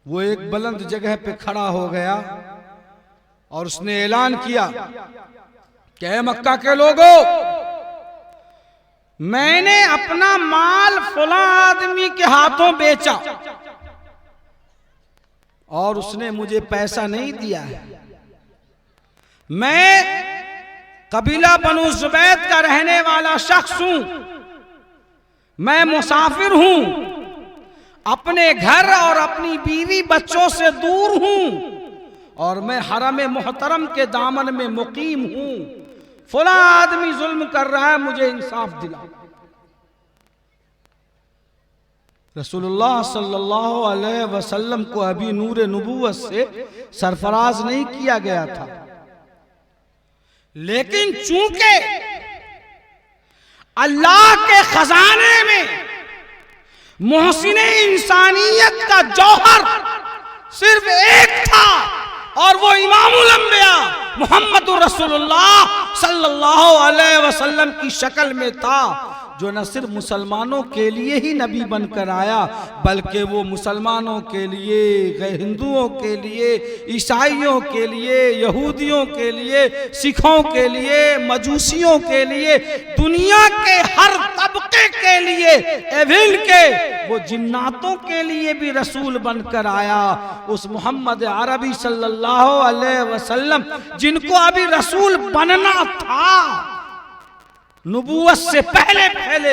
वो एक बुलंद जगह पे खड़ा हो गया और उसने ऐलान किया कि ऐ मक्का के लोगों, मैंने अपना माल फला आदमी के हाथों बेचा और उसने मुझे पैसा नहीं दिया है। मैं कबीला बनु जुबैद का रहने वाला शख्स हूं, मैं मुसाफिर हूं, अपने घर और अपनी बीवी बच्चों से दूर हूं और मैं हरम मोहतरम के दामन में मुकीम हूं। फला आदमी जुल्म कर रहा है, मुझे इंसाफ दिला। रसूलुल्लाह सल्लल्लाहु अलैहि वसल्लम को अभी नूर नबूवत से सरफराज नहीं किया गया था, लेकिन चूंकि अल्लाह के खजाने में मोहसिने इंसानियत का जौहर सिर्फ एक था और वो इमामुल अंबिया मुहम्मदुर रसूलुल्लाह सल्लल्लाहु अलैहि वसल्लम की शक्ल में था, जो न सिर्फ मुसलमानों के लिए ही नबी बनकर आया बल्कि वो मुसलमानों के लिए, हिंदुओं के लिए, ईसाइयों के लिए, यहूदियों के लिए, सिखों के लिए, मजूसियों के लिए, दुनिया के हर तबके के लिए, एविल के, वो जिन्नातों के लिए भी रसूल बनकर आया। उस मोहम्मद अरबी सल्लल्लाहु अलैहि वसल्लम जिनको अभी रसूल बनना था, नबूवत से पहले पहले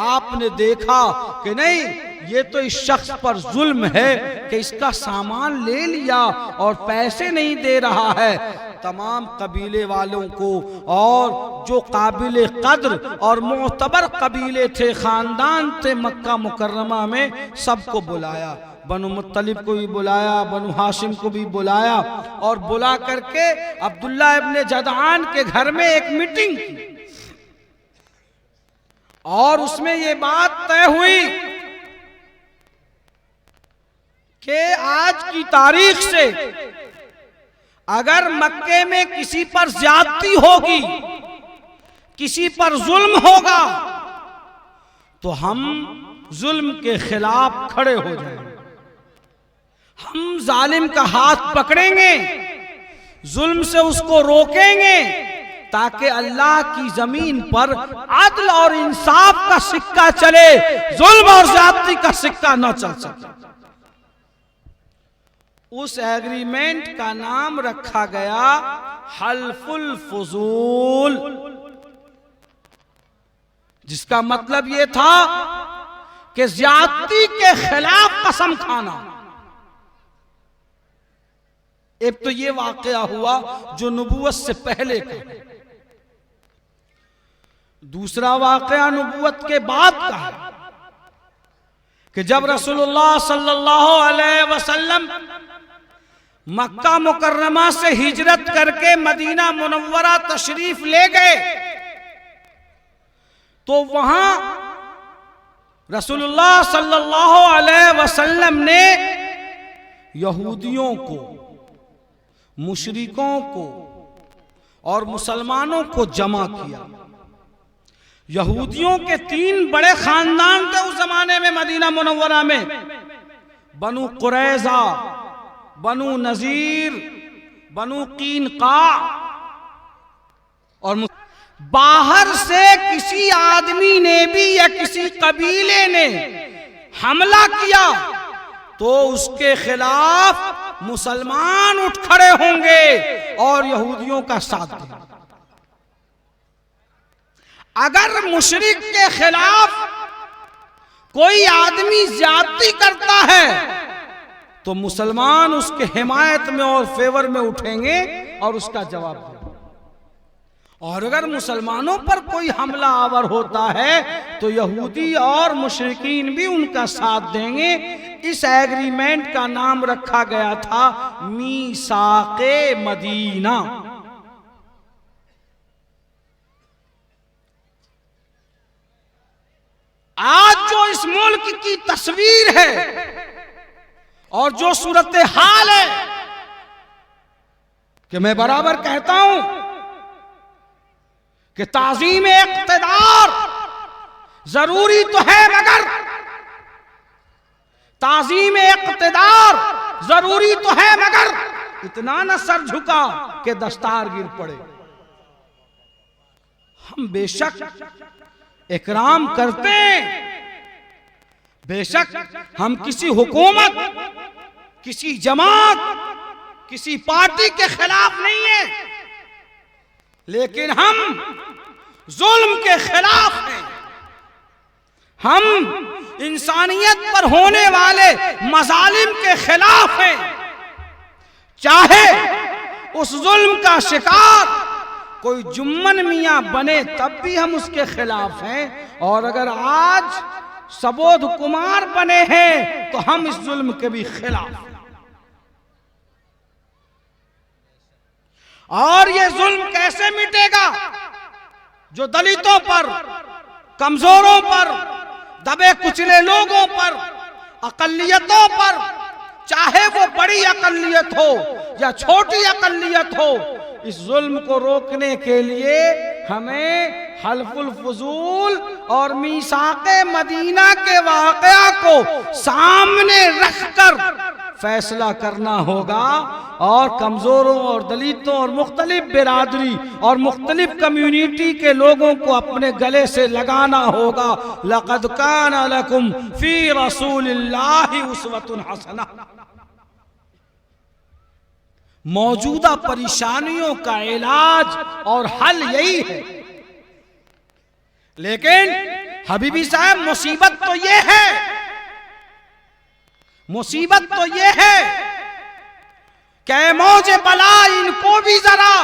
आपने देखा कि नहीं, ये तो इस शख्स पर जुल्म है कि इसका सामान ले लिया और पैसे नहीं दे रहा है। तमाम कबीले वालों को और जो काबिल कद्र और मोतबर कबीले थे, खानदान थे मक्का मुकर्रमा में, सबको बुलाया। बनु मुत्तलिब को भी बुलाया, बनु हाशिम को भी बुलाया और बुला करके अब्दुल्ला इब्ने जदआन के घर में एक मीटिंग की और उसमें ये बात तय हुई कि आज की तारीख से अगर मक्के में किसी पर ज्यादती होगी, किसी पर जुल्म होगा तो हम जुल्म के खिलाफ खड़े हो जाएंगे। हम जालिम का हाथ पकड़ेंगे, जुल्म से उसको रोकेंगे, ताकि अल्लाह की जमीन पर अदल और इंसाफ का सिक्का चले, जुल्म और ज्यादती का सिक्का न चल सके। उस एग्रीमेंट का नाम रखा गया हल्फुल फुजूल, जिसका मतलब यह था कि ज्यादती के खिलाफ कसम खाना। एक तो यह वाकया हुआ जो नबूवत से पहले का, दूसरा वाकया नबूवत के बाद का है कि जब रसूलुल्लाह सल्लल्लाहु अलैहि वसल्लम मक्का मुकर्रमा से हिजरत करके मदीना मुनव्वरा तशरीफ ले गए, तो वहां रसूलुल्लाह सल्लल्लाहु अलैहि वसल्लम ने यहूदियों को, मुशरिकों को और मुसलमानों को जमा किया। यहूदियों के 3 बड़े खानदान थे उस जमाने में मदीना मुनव्वरा में, बनु कुरैजा, बनु नजीर, बनु कीनका। और बाहर से किसी आदमी ने भी या किसी कबीले ने हमला किया तो उसके खिलाफ मुसलमान उठ खड़े होंगे और यहूदियों का साथ देंगे। अगर मुशरिक के खिलाफ कोई आदमी ज्यादती करता है तो मुसलमान उसके हिमायत में और फेवर में उठेंगे और उसका जवाब देंगे। और अगर मुसलमानों पर कोई हमला आवर होता है तो यहूदी और मुशरिकीन भी उनका साथ देंगे। इस एग्रीमेंट का नाम रखा गया था मीसाक़े मदीना। आज जो इस मुल्क की तस्वीर है और जो सूरत हाल है कि मैं बराबर कहता हूं कि ताज़ीम इक़्तिदार जरूरी तो है, मगर ताज़ीम इक़्तिदार जरूरी तो है मगर इतना न सर झुका कि दस्तार गिर पड़े। हम बेशक इकराम करते हैं, बेशक हम किसी हुकूमत, किसी जमात, किसी पार्टी के खिलाफ नहीं है, लेकिन हम जुल्म के खिलाफ हैं। हम इंसानियत पर होने वाले मजालिम के खिलाफ हैं। चाहे उस जुल्म का शिकार कोई जुम्मन मियां बने तब भी हम उसके खिलाफ हैं, और अगर आज सबोध कुमार बने हैं तो हम इस जुल्म के भी खिलाफ हैं। और ये जुल्म कैसे मिटेगा जो दलितों पर, कमजोरों पर, दबे कुचले लोगों पर, अकलियतों पर, चाहे वो बड़ी अकलियत हो या छोटी अकलियत हो, इस जुल्म को रोकने के लिए हमें हल्फुल फुजूल और मीसाक़े मदीना के वाक़या को सामने रखकर फैसला करना होगा, और कमजोरों और दलितों और मुख्तलिफ बिरादरी और मुख्तलिफ कम्युनिटी के लोगों को अपने गले से लगाना होगा। लक़द काना लकुम फी रसूलिल्लाहि उस्वतुन हसना। मौजूदा परेशानियों का इलाज और हल यही है। लेकिन हबीबी साहब, मुसीबत तो ये है, मुसीबत तो ये है कि मौजे बला इनको भी जरा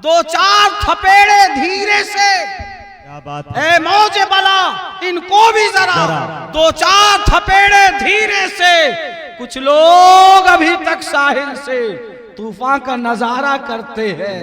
2-4 थपेड़े धीरे से, क्या बात है, ए मौजे बला इनको भी जरा 2-4 थपेड़े धीरे से। कुछ लोग अभी तक साहिल से तूफान का नजारा करते हैं,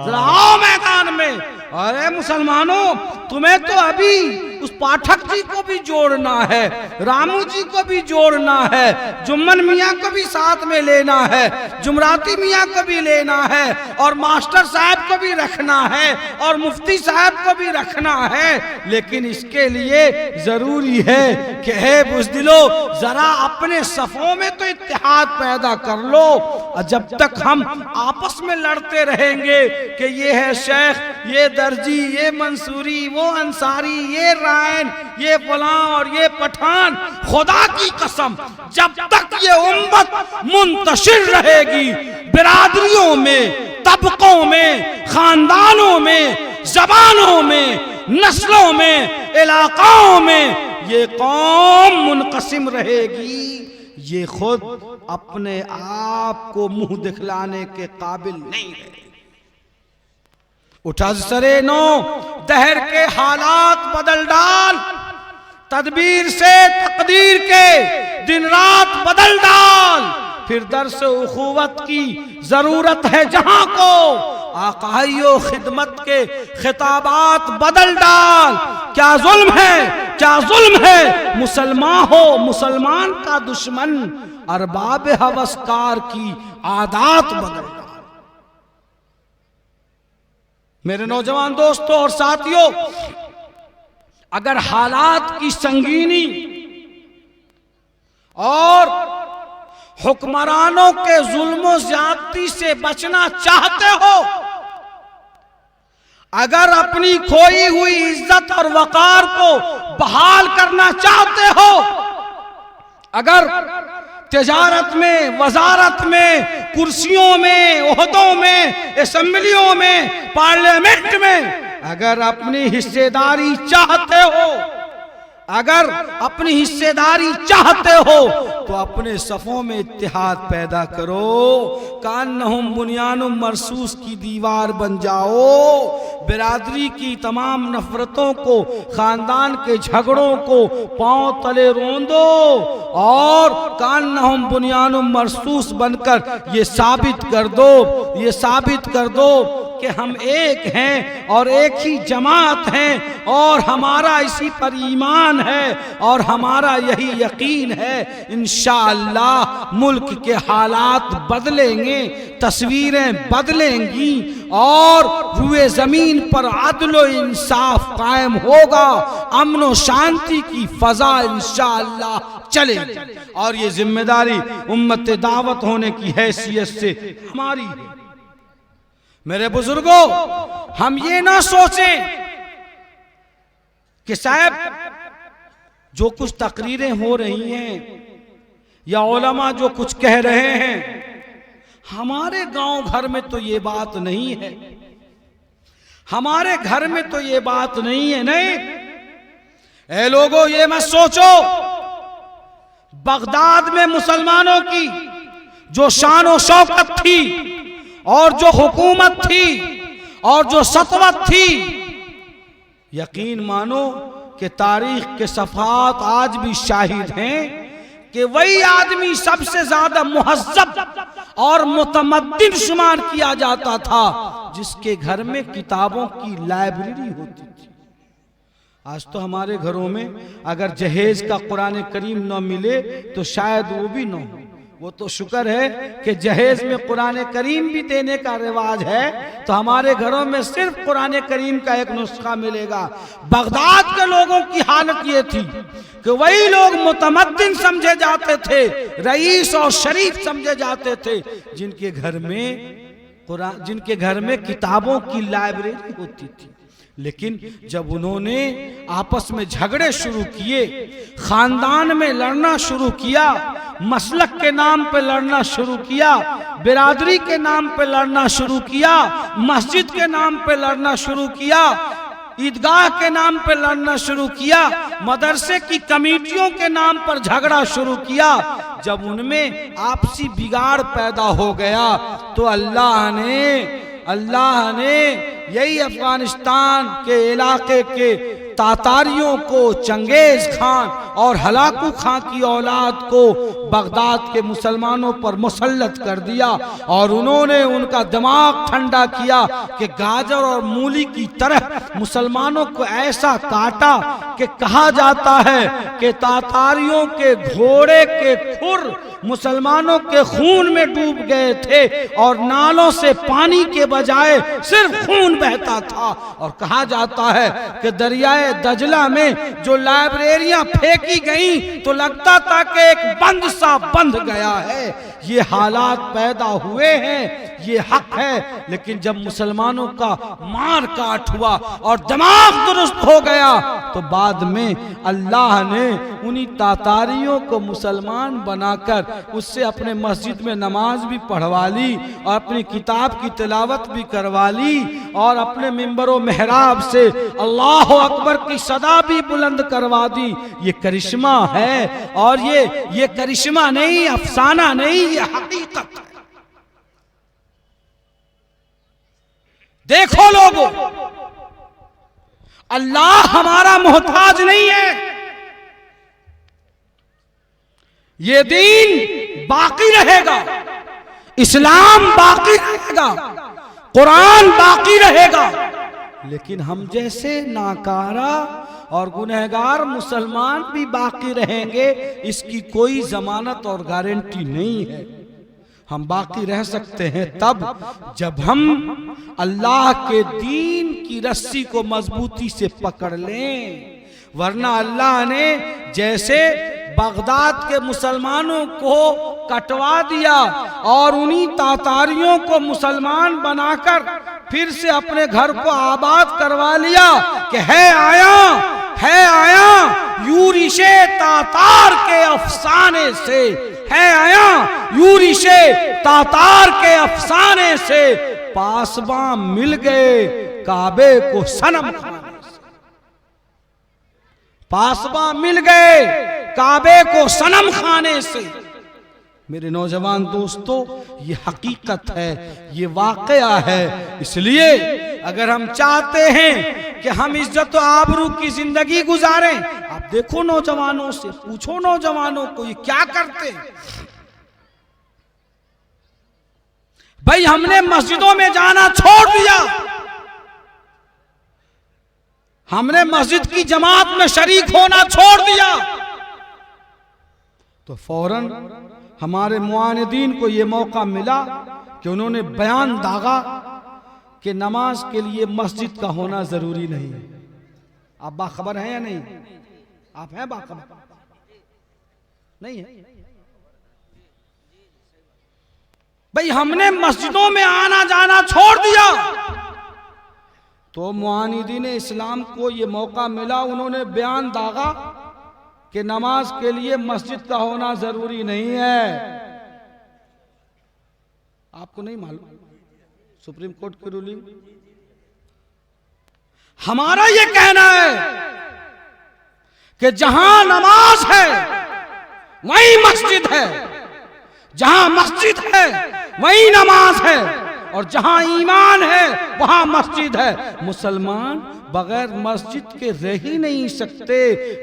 जरा आओ मैदान में। अरे मुसलमानों, तुम्हें तो अभी उस पाठक जी को भी जोड़ना है, रामू जी को भी जोड़ना है, जुम्मन मियाँ को भी साथ में लेना है, जुमराती मियाँ को भी लेना है, और मास्टर साहब को भी रखना है, और मुफ्ती साहब को भी रखना है। लेकिन इसके लिए जरूरी है कि है बुज़दिलो, जरा अपने सफों में तो इत्तेहाद पैदा कर लो। और जब तक हम आपस में लड़ते रहेंगे कि ये है शेख, ये दर्जी, ये मंसूरी, वो अंसारी, ये रायन, ये फलां और ये पठान, खुदा की कसम जब तक ये उम्मत मुंतशिर रहेगी, बिरादरियों में, तबकों में, खानदानों में, जबानों में, नस्लों में, इलाकाओं में, ये कौम मुनक़सिम रहेगी, ये खुद अपने आप को मुंह दिखलाने के काबिल नहीं है। उठा सरे नो, दहर के हालात बदल डाल, तदबीर से तकदीर के दिन रात बदल डाल, फिर दर्स उखुवत की जरूरत है जहां को, आकाइयो खिदमत के खिताबात बदल डाल। क्या जुल्म है, क्या जुल्म है, मुसलमान हो मुसलमान का दुश्मन, अरबाब हवसकार की आदात बदल डाल। मेरे नौजवान दोस्तों और साथियों, अगर हालात की संगीनी और हुक्मरानों के जुल्म ज्यादती से बचना चाहते हो, अगर अपनी खोई हुई इज्जत और वकार को बहाल करना चाहते हो, अगर तिजारत में, वजारत में, कुर्सियों में, ओहदों में, असेंबलियों में, पार्लियामेंट में अगर अपनी हिस्सेदारी चाहते हो, अगर अपनी हिस्सेदारी चाहते हो, तो अपने सफों में इत्तेहाद पैदा करो। कान्नहुम बुनियानुम मरसूस की दीवार बन जाओ। बिरादरी की तमाम नफरतों को, खानदान के झगड़ों को पांव तले रोंदो और कान्नहुम बुनियानुम मरसूस बनकर ये साबित कर दो, ये साबित कर दो कि हम एक हैं और एक ही जमात हैं और हमारा इसी पर ईमान है और हमारा यही यकीन है। इंशाअल्लाह मुल्क के हालात बदलेंगे, तस्वीरें बदलेंगी और रुए जमीन पर अदल व इंसाफ कायम होगा, अमन व शांति की फजा इंशाअल्लाह चलेगी। और ये जिम्मेदारी उम्मत दावत होने की हैसियत से हमारी है। मेरे बुजुर्गों, हम ये ना सोचें कि साहब जो कुछ तकरीरें हो रही हैं या उलमा जो कुछ कह रहे हैं, हमारे गांव घर में तो ये बात नहीं है, हमारे घर में तो ये बात नहीं है। नहीं, ऐ लोगों, ये मत सोचो बगदाद में मुसलमानों की जो शान और शौकत थी और जो हुकूमत थी और जो सतवत थी, यकीन मानो कि तारीख के सफ़हात आज भी शाहिद हैं कि वही आदमी सबसे ज्यादा मुहज्जब और मुतमद्दिन शुमार किया जाता था जिसके घर में किताबों की लाइब्रेरी होती थी। आज तो हमारे घरों में अगर जहेज का कुरान करीम न मिले तो शायद वो भी न हो। वो तो शुक्र है कि जहेज में कुरान करीम भी देने का रिवाज है, तो हमारे घरों में सिर्फ कुरान करीम का एक नुस्खा मिलेगा। बगदाद के लोगों की हालत ये थी कि वही लोग मुतमद्दिन समझे जाते थे, रईस और शरीफ समझे जाते थे, जिनके घर में किताबों की लाइब्रेरी होती थी। लेकिन जब उन्होंने आपस में झगड़े शुरू किए, खानदान में लड़ना शुरू किया, मसलक के नाम पे लड़ना शुरू किया, बिरादरी के नाम पे लड़ना शुरू किया, मस्जिद के नाम पे लड़ना शुरू किया, ईदगाह के नाम पे लड़ना शुरू किया, मदरसे की कमेटियों के नाम पर झगड़ा शुरू किया, जब उनमें आपसी बिगाड़ पैदा हो गया तो अल्लाह ने यही अफगानिस्तान के इलाके के तातारियों को, चंगेज खान और हलाकू खां की औलाद को बगदाद के मुसलमानों पर मुसल्लत कर दिया और उन्होंने उनका दिमाग ठंडा किया कि गाजर और मूली की तरह मुसलमानों को ऐसा काटा कि कहा जाता है कि तातारियों के घोड़े के खुर मुसलमानों के खून में डूब गए थे और नालों से पानी के बजाय सिर्फ खून बहता था। और कहा जाता है कि दरियाए दजला में जो लाइब्रेरियां फेंकी गई तो लगता था कि एक बंद सा बंध गया है। ये हालात पैदा हुए हैं, ये हक है, लेकिन जब मुसलमानों का मार काट हुआ और दिमाग दुरुस्त हो गया तो बाद में अल्लाह ने उन्हीं तातारियों को मुसलमान बनाकर उससे अपने मस्जिद में नमाज भी पढ़वा ली और अपनी किताब की तिलावत भी करवा ली और अपने मिंबरों मेहराब से अल्लाह अकबर की सदा भी बुलंद करवा दी। ये करिश्मा है और ये करिश्मा नहीं, अफसाना नहीं, ये हकीकत है। देखो लोगों, अल्लाह हमारा मोहताज नहीं है। ये दीन बाकी रहेगा, इस्लाम बाकी रहेगा, कुरान बाकी रहेगा, लेकिन हम जैसे नाकारा और गुनहगार मुसलमान भी बाकी रहेंगे, इसकी कोई जमानत और गारंटी नहीं है। हम बाकी रह सकते हैं तब जब हम अल्लाह के दीन की रस्सी को मजबूती से पकड़ लें, वरना अल्लाह ने जैसे बगदाद के मुसलमानों को कटवा दिया और उन्हीं तातारियों को मुसलमान बनाकर फिर से अपने घर को आबाद करवा लिया कि है आया यूरिशे तातार के अफसाने से, है आया यूरिशे तातार के अफसाने से, पासबा मिल गए काबे को सनम खाने से, पासबा मिल गए काबे को सनम खाने से। मेरे नौजवान दोस्तों, ये हकीकत है, ये वाकया है। इसलिए अगर हम चाहते हैं कि हम इज्जत और आबरू की जिंदगी गुजारें, आप देखो नौजवानों से, पूछो नौजवानों को ये क्या करते हैं। भाई हमने मस्जिदों में जाना छोड़ दिया, हमने मस्जिद की जमात में शरीक होना छोड़ दिया, तो फौरन हमारे मुआनिदीन को यह मौका मिला कि उन्होंने बयान दागा कि नमाज के लिए मस्जिद का होना जरूरी नहीं है। आप बाखबर हैं या नहीं? आप हैं बाखबर? नहीं है? भाई हमने मस्जिदों में आना जाना छोड़ दिया तो मुआनिदीन इस्लाम को यह मौका मिला, उन्होंने बयान दागा कि नमाज के लिए मस्जिद का होना जरूरी नहीं है। आपको नहीं मालूम सुप्रीम कोर्ट की रूलिंग? हमारा ये कहना है कि जहां नमाज है वहीं मस्जिद है, जहां मस्जिद है वहीं नमाज है, और जहां ईमान है वहां मस्जिद है। मुसलमान बगैर मस्जिद के रह ही नहीं सकते,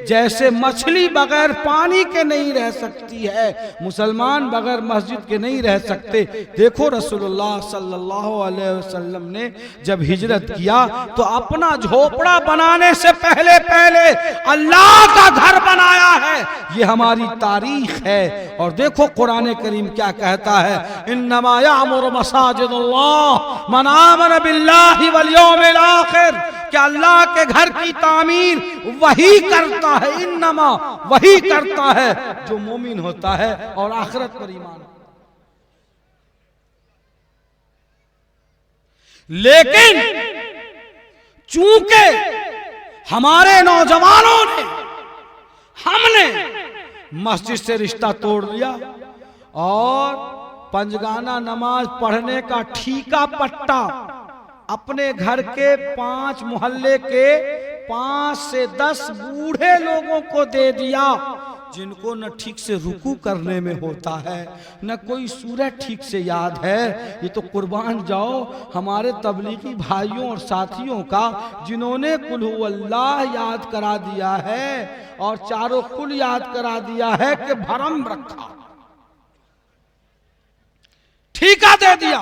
जैसे मछली बगैर पानी के नहीं रह सकती है, मुसलमान बगैर मस्जिद के नहीं रह सकते। देखो रसूलुल्लाह सल्लल्लाहु अलैहि वसल्लम ने जब हिजरत किया तो अपना झोपड़ा बनाने से पहले पहले अल्लाह का घर बनाया है। ये हमारी तारीख है। और देखो कुरान करीम क्या कहता है, इन्नमा यामुरु मसाजिदुल्लाह मन आमन बिल्लाहि वल यौमिल आखिर, कि अल्लाह के घर की तामीर वही करता है, इन्नमा वही करता है जो मोमिन होता है और आखिरत पर ईमान। लेकिन चूंकि हमारे नौजवानों ने, हमने मस्जिद से रिश्ता तोड़ दिया और पंजगाना नमाज पढ़ने का ठीका पट्टा अपने घर के 5 मोहल्ले के 5 से 10 बूढ़े लोगों को दे दिया, जिनको न ठीक से रुकू करने में होता है, न कोई सूरह ठीक से याद है। ये तो कुर्बान जाओ हमारे तबलीगी भाइयों और साथियों का, जिन्होंने कुल हु अल्लाह याद करा दिया है और चारों कुल याद करा दिया है कि भरम रखा, ठीका दे दिया।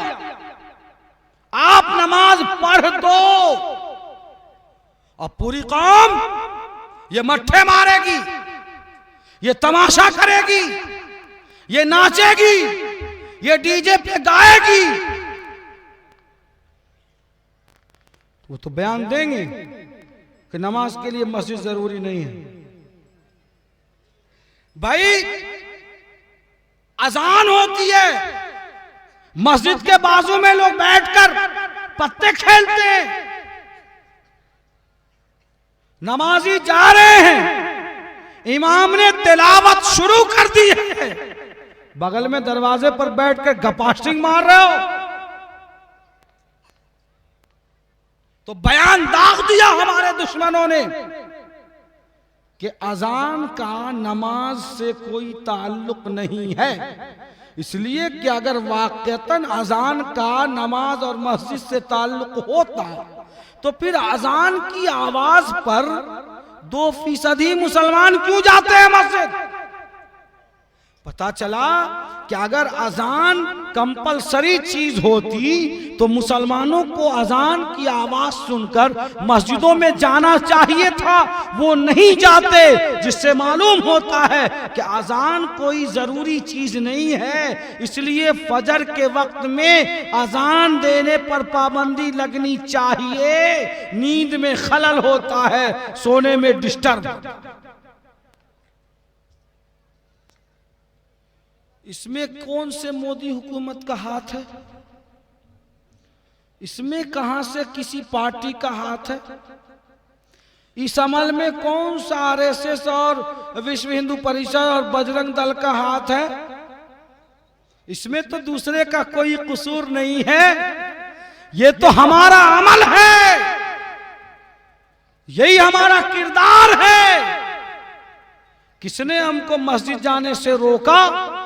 आप नमाज पढ़ दो और पूरी कौम ये मट्ठे मारेगी, ये तमाशा करेगी, ये नाचेगी, ये डीजे पे गाएगी। वो तो बयान देंगे कि नमाज के लिए मस्जिद जरूरी नहीं है। भाई अजान होती है, मस्जिद के बाजू में लोग बैठकर पत्ते खेलते हैं, नमाजी जा रहे हैं, इमाम ने तिलावत शुरू कर दी है, बगल में दरवाजे पर बैठकर गपास्टिंग मार रहे हो। तो बयान दाग दिया हमारे दुश्मनों ने कि अजान का नमाज से कोई ताल्लुक नहीं है, इसलिए कि अगर वाकईतन अजान का नमाज और मस्जिद से ताल्लुक होता तो फिर अजान की आवाज पर 2% मुसलमान क्यों जाते हैं मस्जिद। पता चला कि अगर अजान कंपलसरी चीज होती तो मुसलमानों को अजान की आवाज सुनकर मस्जिदों में जाना चाहिए था, वो नहीं जाते, जिससे मालूम होता है कि अजान कोई जरूरी चीज नहीं है। इसलिए फजर के वक्त में अजान देने पर पाबंदी लगनी चाहिए, नींद में खलल होता है, सोने में डिस्टर्ब। इसमें कौन से मोदी हुकूमत का हाथ है, इसमें कहां से किसी पार्टी का हाथ है, इस अमल में कौन सा आरएसएस और विश्व हिंदू परिषद और बजरंग दल का हाथ है। इसमें तो दूसरे का कोई कसूर नहीं है, ये तो हमारा अमल है, यही हमारा किरदार है। किसने हमको मस्जिद जाने से रोका?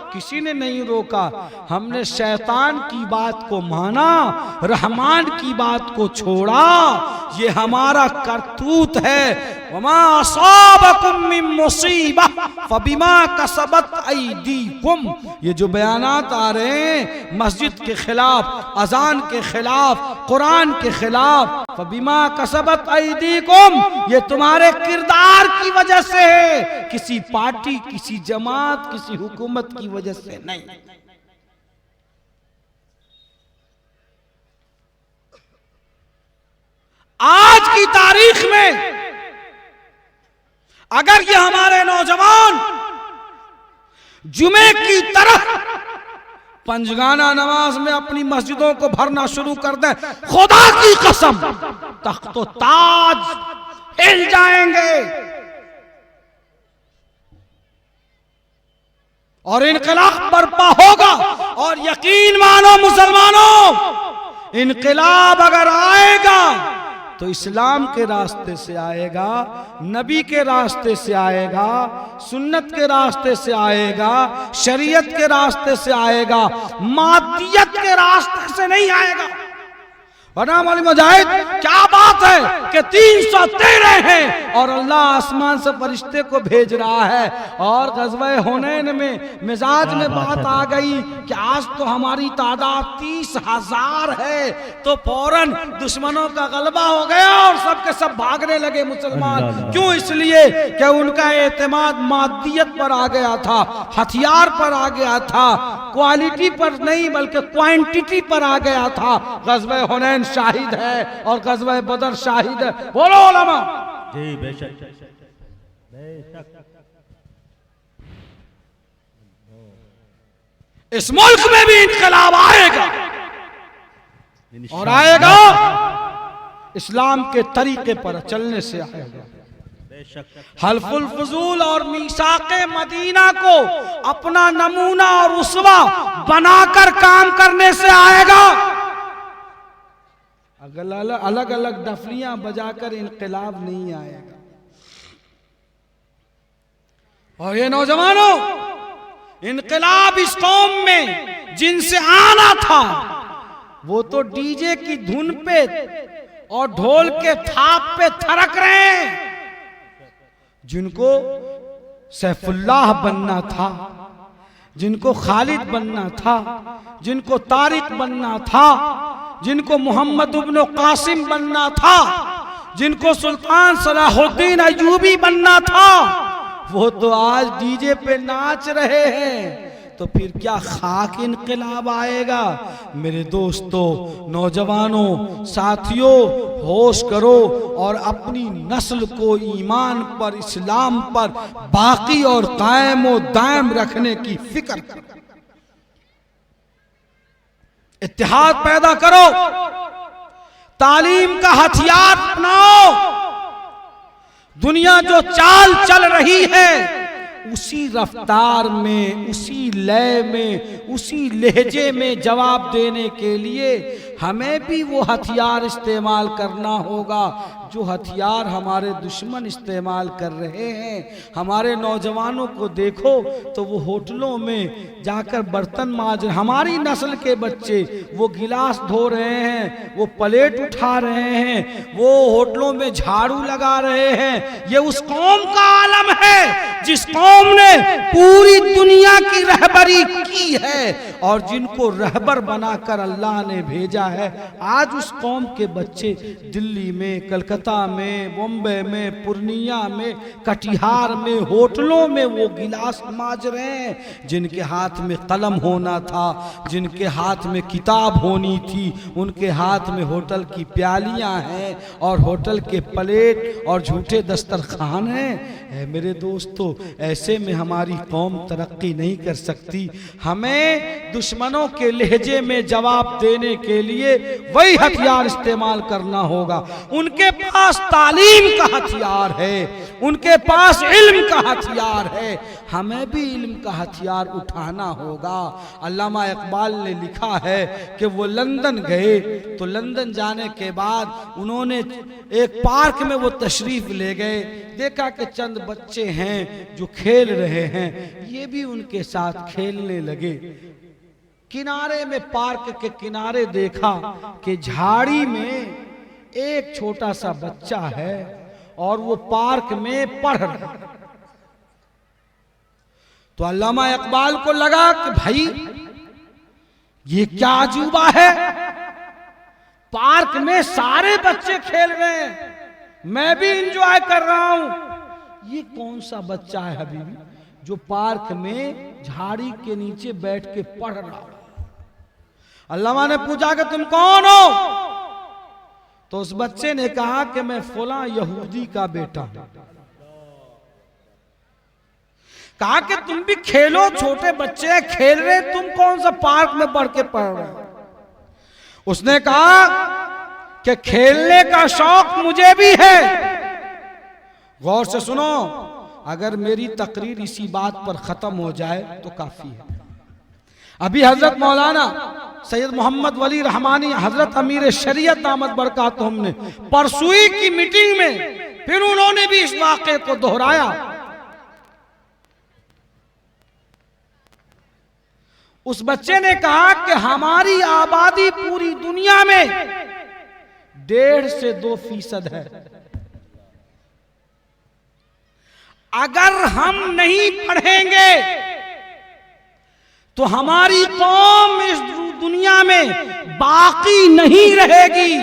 किसी ने नहीं रोका। हमने शैतान की बात को माना, रहमान की बात को छोड़ा, ये हमारा करतूत है। वमा असाबकुम मिन मुसीबह फबिमा कसबत अयदीकुम। ये जो बयानात आ रहे हैं मस्जिद के खिलाफ, अजान के खिलाफ, कुरान के खिलाफ, फबिमा कसबत अयदीकुम, ये तुम्हारे किरदार की वजह से है, किसी पार्टी, किसी जमात, किसी हुकूमत की वजह से नहीं। आज की तारीख में अगर ये हमारे नौजवान जुमे की तरह पंजगाना नमाज में अपनी मस्जिदों को भरना शुरू कर दें, खुदा की कसम तख्तो ताज हिल जाएंगे और इनकलाब बर्पा होगा। और यकीन मानो मुसलमानों, इनकलाब अगर आएगा तो इस्लाम के रास्ते से आएगा, नबी के रास्ते से आएगा, सुन्नत के रास्ते से आएगा, शरीयत के रास्ते से आएगा, मादियत के रास्ते से नहीं आएगा। वरना वाली मुजाहिद क्या बात है कि 313 हैं और अल्लाह आसमान से फरिश्ते को भेज रहा है। और ग़ज़वा हुनैन में मिजाज में बात आ गई कि आज तो हमारी तादाद 30,000 है, तो फौरन दुश्मनों का गलबा हो गया और सबके सब भागने लगे मुसलमान। क्यों? इसलिए कि उनका एतमाद मादियत पर आ गया था, हथियार पर आ गया था, क्वालिटी पर नहीं बल्कि क्वांटिटी पर आ गया था। ग़ज़वा हुनैन शाहिद है और ग़ज़वा बदर शाहिद है। बोलो उलमा। जी बेशक इस मुल्क में भी इनकलाब आएगा और आएगा इस्लाम के तरीके पर चलने से आएगा। हल्फुल फजूल और मीसाके मदीना को अपना नमूना और उसवा बनाकर काम करने से आएगा। अलग अलग डफलियां बजाकर इनकलाब नहीं आएगा। और ये नौजवानों, इनकलाब इस कौम में जिनसे आना था वो तो डीजे की धुन पे और ढोल के थाप पे थरक रहे हैं। जिनको सैफुल्लाह बनना था, जिनको खालिद बनना था, जिनको तारिक बनना था, जिनको मोहम्मद इब्न कासिम बनना था, जिनको सुल्तान सलाहुद्दीन अय्यूबी बनना था, वो तो आज डीजे पे नाच रहे हैं। तो फिर क्या खाक इनकलाब आएगा। मेरे दोस्तों, नौजवानों, साथियों, होश करो और अपनी नस्ल को ईमान पर, इस्लाम पर बाकी और कायम व दायम रखने की फिक्र करो। इत्तेहाद पैदा करो, तालीम का हथियार अपनाओ। दुनिया जो चाल चल रही है उसी रफ्तार में, उसी लय में, उसी लहजे में जवाब देने के लिए हमें भी वो हथियार इस्तेमाल करना होगा जो हथियार हमारे दुश्मन इस्तेमाल कर रहे हैं। हमारे नौजवानों को देखो तो वो होटलों में जाकर बर्तन मांज रहे, हमारी नस्ल के बच्चे वो गिलास धो रहे हैं, वो प्लेट उठा रहे हैं, वो होटलों में झाड़ू लगा रहे हैं। ये उस कौम का आलम है जिस कौम ने पूरी दुनिया की रहबरी की है और जिनको रहबर बनाकर अल्लाह ने भेजा है। आज उस कौम के बच्चे दिल्ली में, कलकत्ता में, बॉम्बे में, पूर्णिया में, कटिहार में, होटलों में वो गिलास मांज रहे हैं। जिनके हाथ में कलम होना था, जिनके हाथ में किताब होनी थी, उनके हाथ में होटल की प्यालियां हैं और होटल के प्लेट और झूठे दस्तरखान हैं। मेरे दोस्तों, ऐसे में हमारी कौम तरक्की नहीं कर सकती। हमें दुश्मनों के लहजे में जवाब देने के लिए वही हथियार इस्तेमाल करना होगा। उनके पास तालीम का हथियार है, उनके पास इल्म का हथियार है, हमें भी इल्म का हथियार उठाना होगा। अल्लामा इकबाल ने लिखा है कि वो लंदन गए तो लंदन जाने के बाद उन्होंने एक पार्क में वो तशरीफ ले गए, देखा कि चंद बच्चे हैं जो खेल रहे हैं, ये भी उनके साथ खेलने लगे। किनारे में, पार्क के किनारे देखा कि झाड़ी में एक छोटा सा बच्चा है और वो पार्क में पढ़ रहा है। तो अल्लामा इकबाल को लगा कि भाई ये क्या अजूबा है, पार्क में सारे बच्चे खेल रहे हैं, मैं भी एंजॉय कर रहा हूं, ये कौन सा बच्चा है हबीबी जो पार्क में झाड़ी के नीचे बैठ के पढ़ रहा हो। अल्लामा ने पूछा कि तुम कौन हो? तो उस बच्चे ने कहा कि मैं फला यहूदी का बेटा हूं। कहा कि तुम भी खेलो, छोटे बच्चे खेल रहे, तुम कौन सा पार्क में बढ़ के पढ़ रहे हो? उसने कहा कि खेलने का शौक मुझे भी है। गौर से सुनो, अगर मेरी तकरीर इसी बात पर खत्म हो जाए तो काफी है। अभी हजरत मौलाना सैयद मोहम्मद वली रहमानी, हजरत अमीर शरीयत अहमद बरकातुहू ने परसुई की मीटिंग में फिर उन्होंने भी इस वाक़े को दोहराया। उस बच्चे ने कहा कि हमारी आबादी पूरी दुनिया में 1.5 से 2% है। अगर हम नहीं पढ़ेंगे तो हमारी कौम इस दुनिया में बाकी नहीं रहेगी।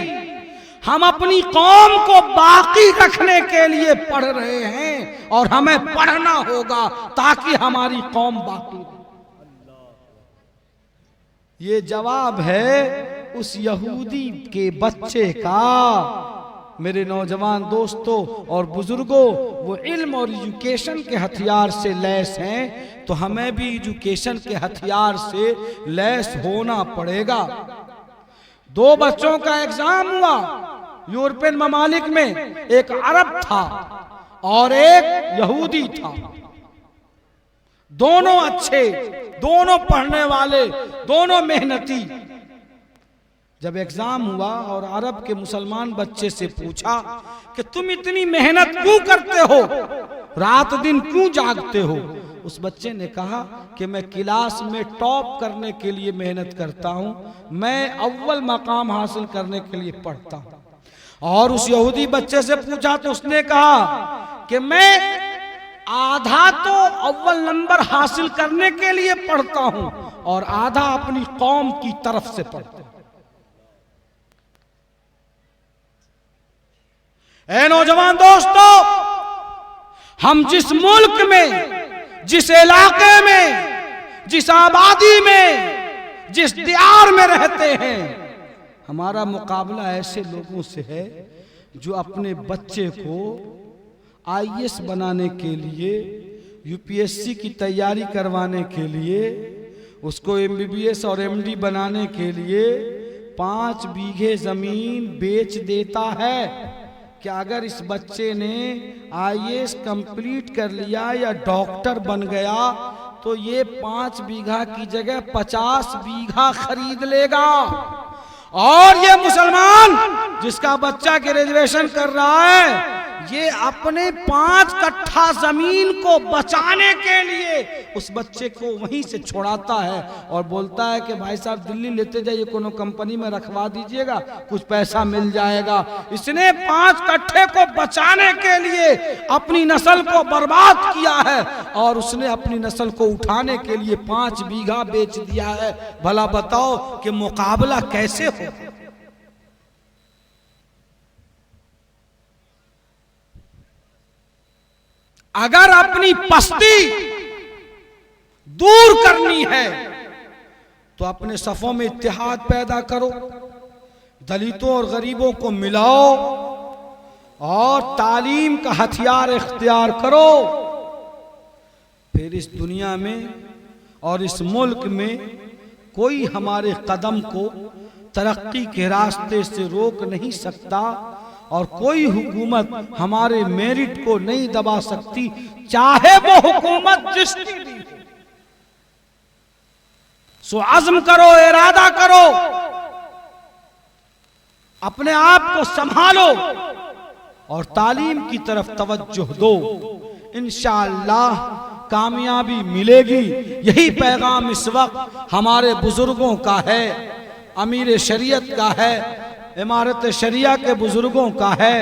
हम अपनी कौम को बाकी रखने के लिए पढ़ रहे हैं और हमें पढ़ना होगा ताकि हमारी कौम बाकी रहे। ये जवाब है उस यहूदी के बच्चे का। मेरे नौजवान दोस्तों और बुजुर्गों, वो इल्म और एजुकेशन के हथियार से लैस हैं तो हमें भी एजुकेशन के हथियार से लैस होना पड़ेगा। 2 बच्चों का एग्जाम हुआ यूरोपियन ममालिक में, एक अरब था और एक यहूदी था। दोनों अच्छे, दोनों पढ़ने वाले, दोनों मेहनती। जब एग्जाम हुआ और अरब के मुसलमान बच्चे से पूछा कि तुम इतनी मेहनत क्यों करते हो, रात दिन क्यों जागते हो? उस बच्चे ने कहा कि मैं क्लास में टॉप करने के लिए मेहनत करता हूं, मैं अव्वल मकाम हासिल करने के लिए पढ़ता हूं। और उस यहूदी बच्चे से पूछा तो उसने कहा कि मैं आधा तो अव्वल नंबर हासिल करने के लिए पढ़ता हूं और आधा अपनी कौम की तरफ से पढ़ता हूं। ऐ नौजवान दोस्तों, हम जिस मुल्क में, जिस इलाके में, जिस आबादी में, जिस दियार में रहते हैं, हमारा मुकाबला ऐसे लोगों से है जो अपने बच्चे को आईएएस बनाने के लिए, यूपीएससी की तैयारी करवाने के लिए, उसको एमबीबीएस और एमडी बनाने के लिए 5 बीघे जमीन बेच देता है कि अगर इस बच्चे ने आईएएस कंप्लीट कर लिया या डॉक्टर बन गया तो ये 5 बीघा की जगह 50 बीघा खरीद लेगा। और ये मुसलमान जिसका बच्चा ग्रेजुएशन कर रहा है, ये अपने 5 कट्ठा जमीन को बचाने के लिए उस बच्चे को वहीं से छोड़ाता है और बोलता है कि भाई साहब दिल्ली लेते जाइए, कोनो कंपनी में रखवा दीजिएगा, कुछ पैसा मिल जाएगा। इसने 5 कट्ठे को बचाने के लिए अपनी नस्ल को बर्बाद किया है और उसने अपनी नस्ल को उठाने के लिए 5 बीघा बेच दिया है। भला बताओ कि मुकाबला कैसे हो? अगर अपनी पस्ती दूर करनी है तो अपने सफों में इत्तेहाद पैदा करो, दलितों और गरीबों को मिलाओ और तालीम का हथियार इख्तियार करो। फिर इस दुनिया में और इस मुल्क में कोई हमारे कदम को तरक्की के रास्ते से रोक नहीं सकता और कोई हुकूमत हमारे मेरिट को नहीं दबा सकती, चाहे वो हुकूमत जिसकी भी हो। सो अज़्म करो, इरादा करो, अपने आप को संभालो और तालीम की तरफ तवज्जो दो। इंशाअल्लाह कामयाबी मिलेगी। यही पैगाम इस वक्त हमारे बुजुर्गों का है, अमीर शरीयत का है, इमारत शरिया के बुजुर्गों का है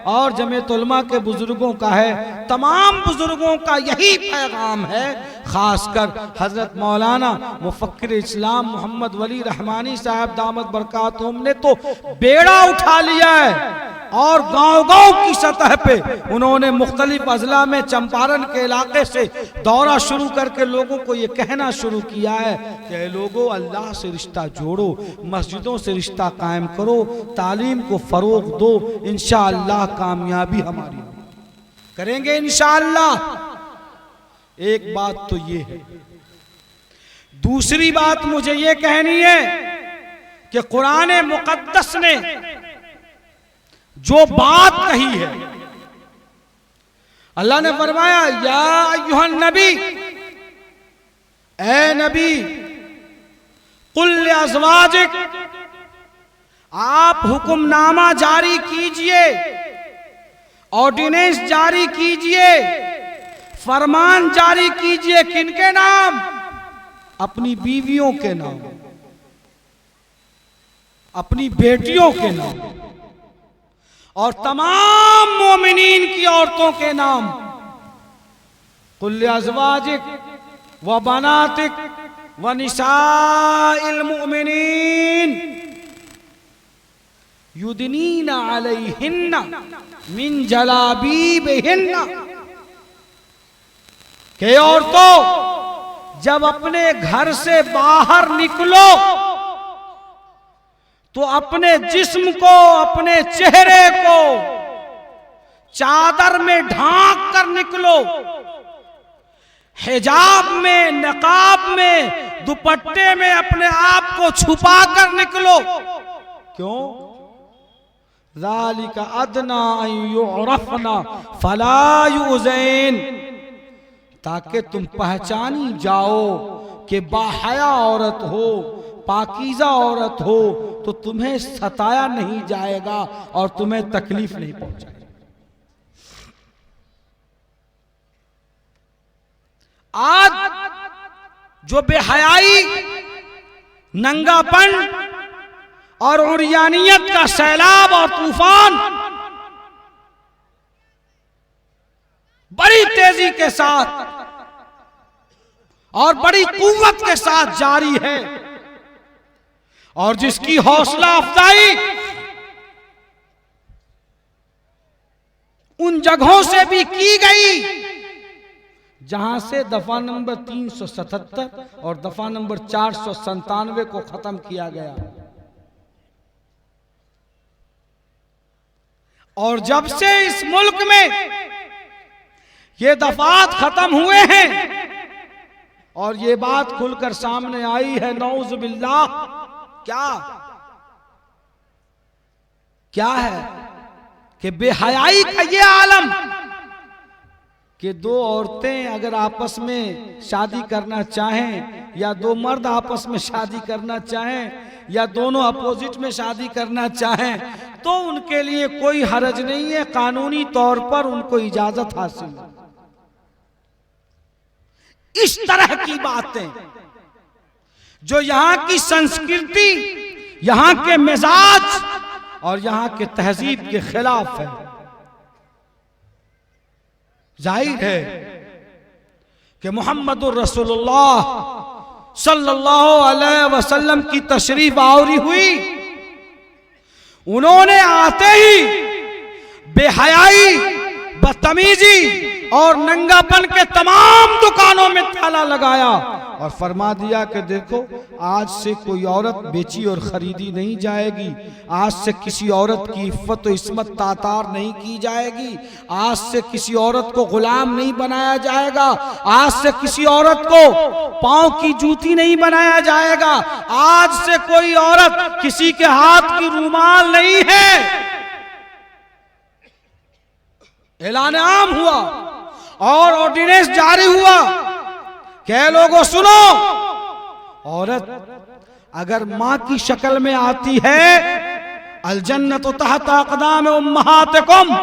और जमीयत उलमा के बुजुर्गों का है। तमाम बुजुर्गों का यही पैगाम है। खासकर हजरत मौलाना मुफक्किर इस्लाम मोहम्मद वली रहमानी साहब दामत बरकातुहुम ने तो बेड़ा उठा लिया है और गांव-गांव की सतह पे उन्होंने मुख्तलिफ अजला में चंपारण के इलाके से दौरा शुरू करके लोगों को ये कहना शुरू किया है कि लोगों, अल्लाह से रिश्ता जोड़ो, मस्जिदों से रिश्ता कायम करो, तालीम को फरोग दो, इंशाअल्लाह कामयाबी हमारी करेंगे इंशाअल्लाह। एक बात तो ये है। दूसरी बात मुझे ये कहनी है कि कुरान मुकद्दस ने जो बात कही है, अल्लाह ने फरमाया या अय्युहन नबी, ए नबी, कुल लिअज़वाजिक, आप हुक्मनामा जारी कीजिए, ऑर्डिनेंस जारी कीजिए, फरमान जारी कीजिए। किनके नाम? अपनी बीवियों के नाम, अपनी बेटियों के नाम और तमाम मोमिनीन की औरतों के नाम। कुल अज़वाजिक व बनातिक व निसाइल मुमिनीन युदनीना अलैहिन्ना मिन जलाबीबिहिन्ना। के औरतों, जब अपने घर से बाहर निकलो तो अपने जिस्म को, अपने चेहरे को चादर में ढांक कर निकलो, हिजाब में, नकाब में, दुपट्टे में अपने आप को छुपा कर निकलो। क्यों? ज़ालिका अदना अन युअरफ़ना फला युज़ैन, ताकि तुम पहचानी जाओ कि बाहया औरत हो, पाकीज़ा औरत हो तो तुम्हें सताया नहीं जाएगा और तुम्हें तकलीफ नहीं पहुंचाएगी। आज जो बेहयाई, नंगापन और उरियानियत का सैलाब और तूफान बड़ी तेजी के साथ और बड़ी कुव्वत के साथ जारी है, और जिसकी हौसला अफजाई उन जगहों से भी की गई जहां से दफा नंबर 377 और दफा नंबर 497 को खत्म किया गया। और जब से इस मुल्क में ये दफात खत्म हुए हैं और ये बात खुलकर सामने आई है, नऊज़ बिल्लाह, क्या है कि बेहयाई का ये आलम कि दो औरतें अगर आपस में शादी करना चाहें या दो मर्द आपस में शादी करना चाहें या दोनों अपोजिट में शादी करना चाहें तो उनके लिए कोई हरज नहीं है, कानूनी तौर पर उनको इजाजत हासिल है। इस तरह की बातें जो यहाँ की संस्कृति, यहाँ के मिजाज और यहाँ के तहजीब के खिलाफ है। जाहिर है कि मुहम्मदुर रसूलुल्लाह सल्लल्लाहु अलैहि वसल्लम की तशरीफ आवरी हुई, उन्होंने आते ही बेहयाई, बदतमीजी और नंगापन के तमाम दुकानों में ताला लगाया और फरमा दिया कि देखो, आज से कोई औरत बेची और खरीदी नहीं जाएगी, आज से किसी औरत की इफ्फत और इस्मत तातार नहीं की जाएगी, आज से किसी औरत को गुलाम नहीं बनाया जाएगा, आज से किसी औरत को पांव की जूती नहीं बनाया जाएगा, आज से कोई औरत किसी के हाथ की रूमाल नहीं है। ऐलान आम हुआ और ऑर्डिनेंस जारी हुआ, क्या लोगों सुनो, औरत अगर मां की शक्ल में आती है, अल जन्नत तहत अक़दाम उम्महातिकुम,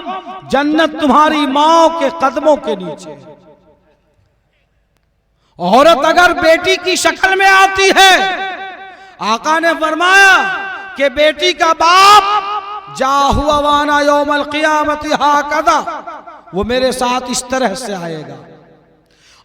जन्नत तुम्हारी माओ के कदमों के नीचे। औरत अगर बेटी की शक्ल में आती है, आका ने फरमाया कि बेटी का बाप जा हुआ वाना यौमल क़ियामति हाकदा, वो मेरे साथ इस तरह से आएगा।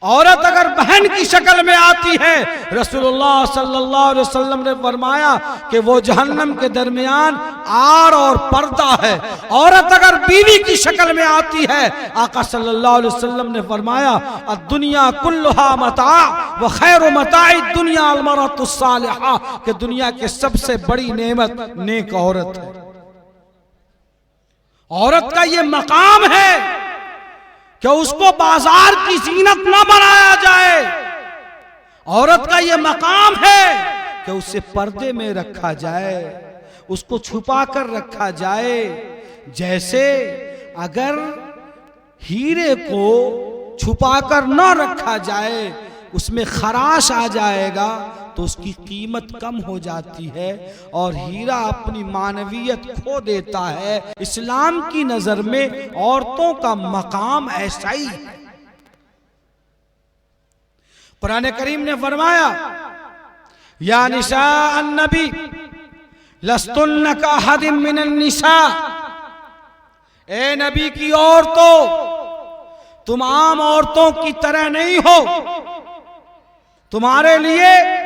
औरत अगर बहन की शक्ल में आती है, रसूलुल्लाह सल्लल्लाहु अलैहि वसल्लम ने फरमाया कि वो जहन्नम के दरमियान आड़ और पर्दा है। औरत अगर बीवी की शक्ल में आती है, आका सल्लल्लाहु अलैहि वसल्लम ने फरमाया दुनिया कुल्लुहा मता व खैरु मताई दुनिया अल मरअतुस सालिहा, कि दुनिया के सबसे बड़ी नेमत नेक औरत है। औरत का ये मकाम है कि उसको बाजार की जीनत ना बनाया जाए। औरत का ये मकाम है कि उसे पर्दे में रखा जाए, उसको छुपा कर रखा जाए। जैसे अगर हीरे को छुपा कर ना रखा जाए, उसमें खराश आ जाएगा तो उसकी कीमत कम हो जाती है और हीरा अपनी मानवियत खो देता है। इस्लाम की नजर में औरतों का मकाम ऐसा ही है। कुरान करीम ने फरमाया या निसा अन्नबी लस्तुन्न का हदिम मिनन निसा, ए नबी की औरतों, तुम आम औरतों की तरह नहीं हो। तुम्हारे लिए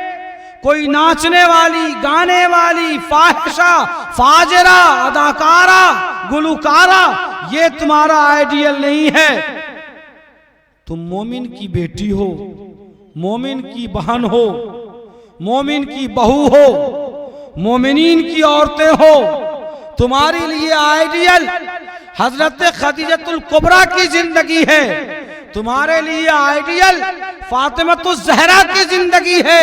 कोई नाचने वाली, गाने वाली, फाहिशा, फाजरा, अदाकारा, गुलकारा, ये तुम्हारा आइडियल नहीं है। तुम मोमिन की बेटी हो, मोमिन की बहन हो, मोमिन की बहू हो, मोमिनीन की औरतें हो। तुम्हारे लिए आइडियल हजरत खदीजतुल कुबरा की जिंदगी है, तुम्हारे लिए आइडियल फातिमतुज ज़हरा की जिंदगी है,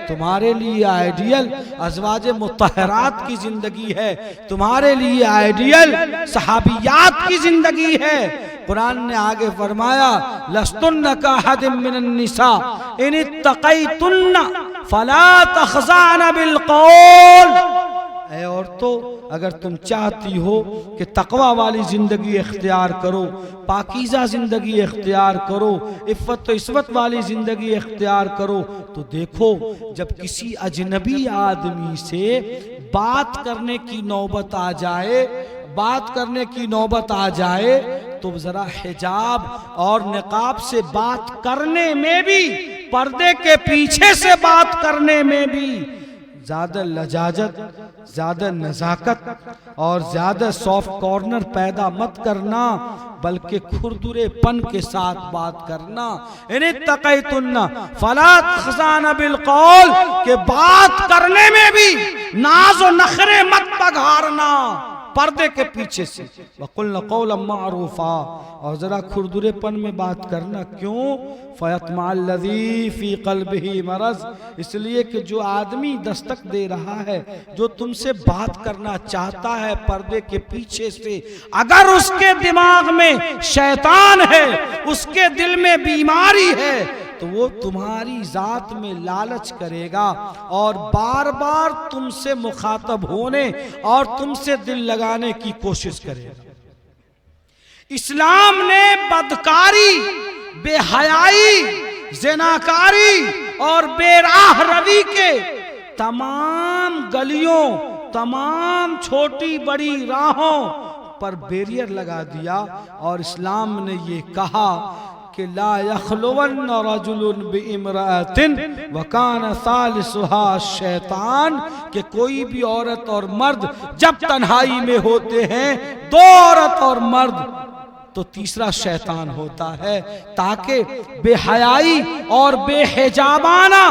तुम्हारे लिए आइडियल अज़वाज मुत्तहरात की जिंदगी है, तुम्हारे लिए आइडियल सहाबियात की जिंदगी है। कुरान ने आगे फरमाया लस्तुन्न का हदिम मिनन निसा इन इत्तक़ैतुन्न फला तख़ज़अन बिल क़ौल, ऐ औरतों, अगर तुम चाहती हो कि तकवा वाली जिंदगी इख्तियार करो, पाकीज़ा जिंदगी इख्तियार करो, इफ़्फ़त इस्मत वाली जिंदगी इख्तियार करो, तो देखो जब किसी अजनबी आदमी से बात करने की नौबत आ जाए, बात करने की नौबत आ जाए, तो जरा हिजाब और निकाब से बात करने में भी, पर्दे के पीछे से बात करने में भी ज्यादा लजाजत, ज्यादा नजाकत और ज्यादा सॉफ्ट कॉर्नर पैदा मत करना, बल्कि खुरदुरेपन के साथ बात करना। इन्हें तक़ैतुन्ना फला तख़ज़ाना बिल क़ौल, के बात करने में भी नाज और नखरे मत बघारना पर्दे के पीछे से। वक़ुल्ना क़ौलन मारूफा, और जरा खुरदुरेपन में बात करना। क्यों? फ़यत्मअल्लज़ी फ़ी क़ल्बिही मरज़, इसलिए कि जो आदमी दस्तक दे रहा है, जो तुमसे बात करना चाहता है पर्दे के पीछे से, अगर उसके दिमाग में शैतान है, उसके दिल में बीमारी है, तो वो तुम्हारी जात में लालच करेगा और बार बार तुमसे मुखातब होने और तुमसे दिल लगाने की कोशिश करेगा। इस्लाम ने बदकारी, बेहयाई, ज़िनाकारी और बेराह रवी के तमाम गलियों, तमाम छोटी बड़ी राहों पर बैरियर लगा दिया, और इस्लाम ने ये कहा कि ला यख़्लुवन्न रजुलुन बिइम्रअतिन व कान सालिसुहा शैतान, कि कोई भी औरत और मर्द जब तन्हाई में होते हैं, दो औरत और मर्द, तो तीसरा शैतान होता है, ताकि बेहयाई और बेहिजाबाना,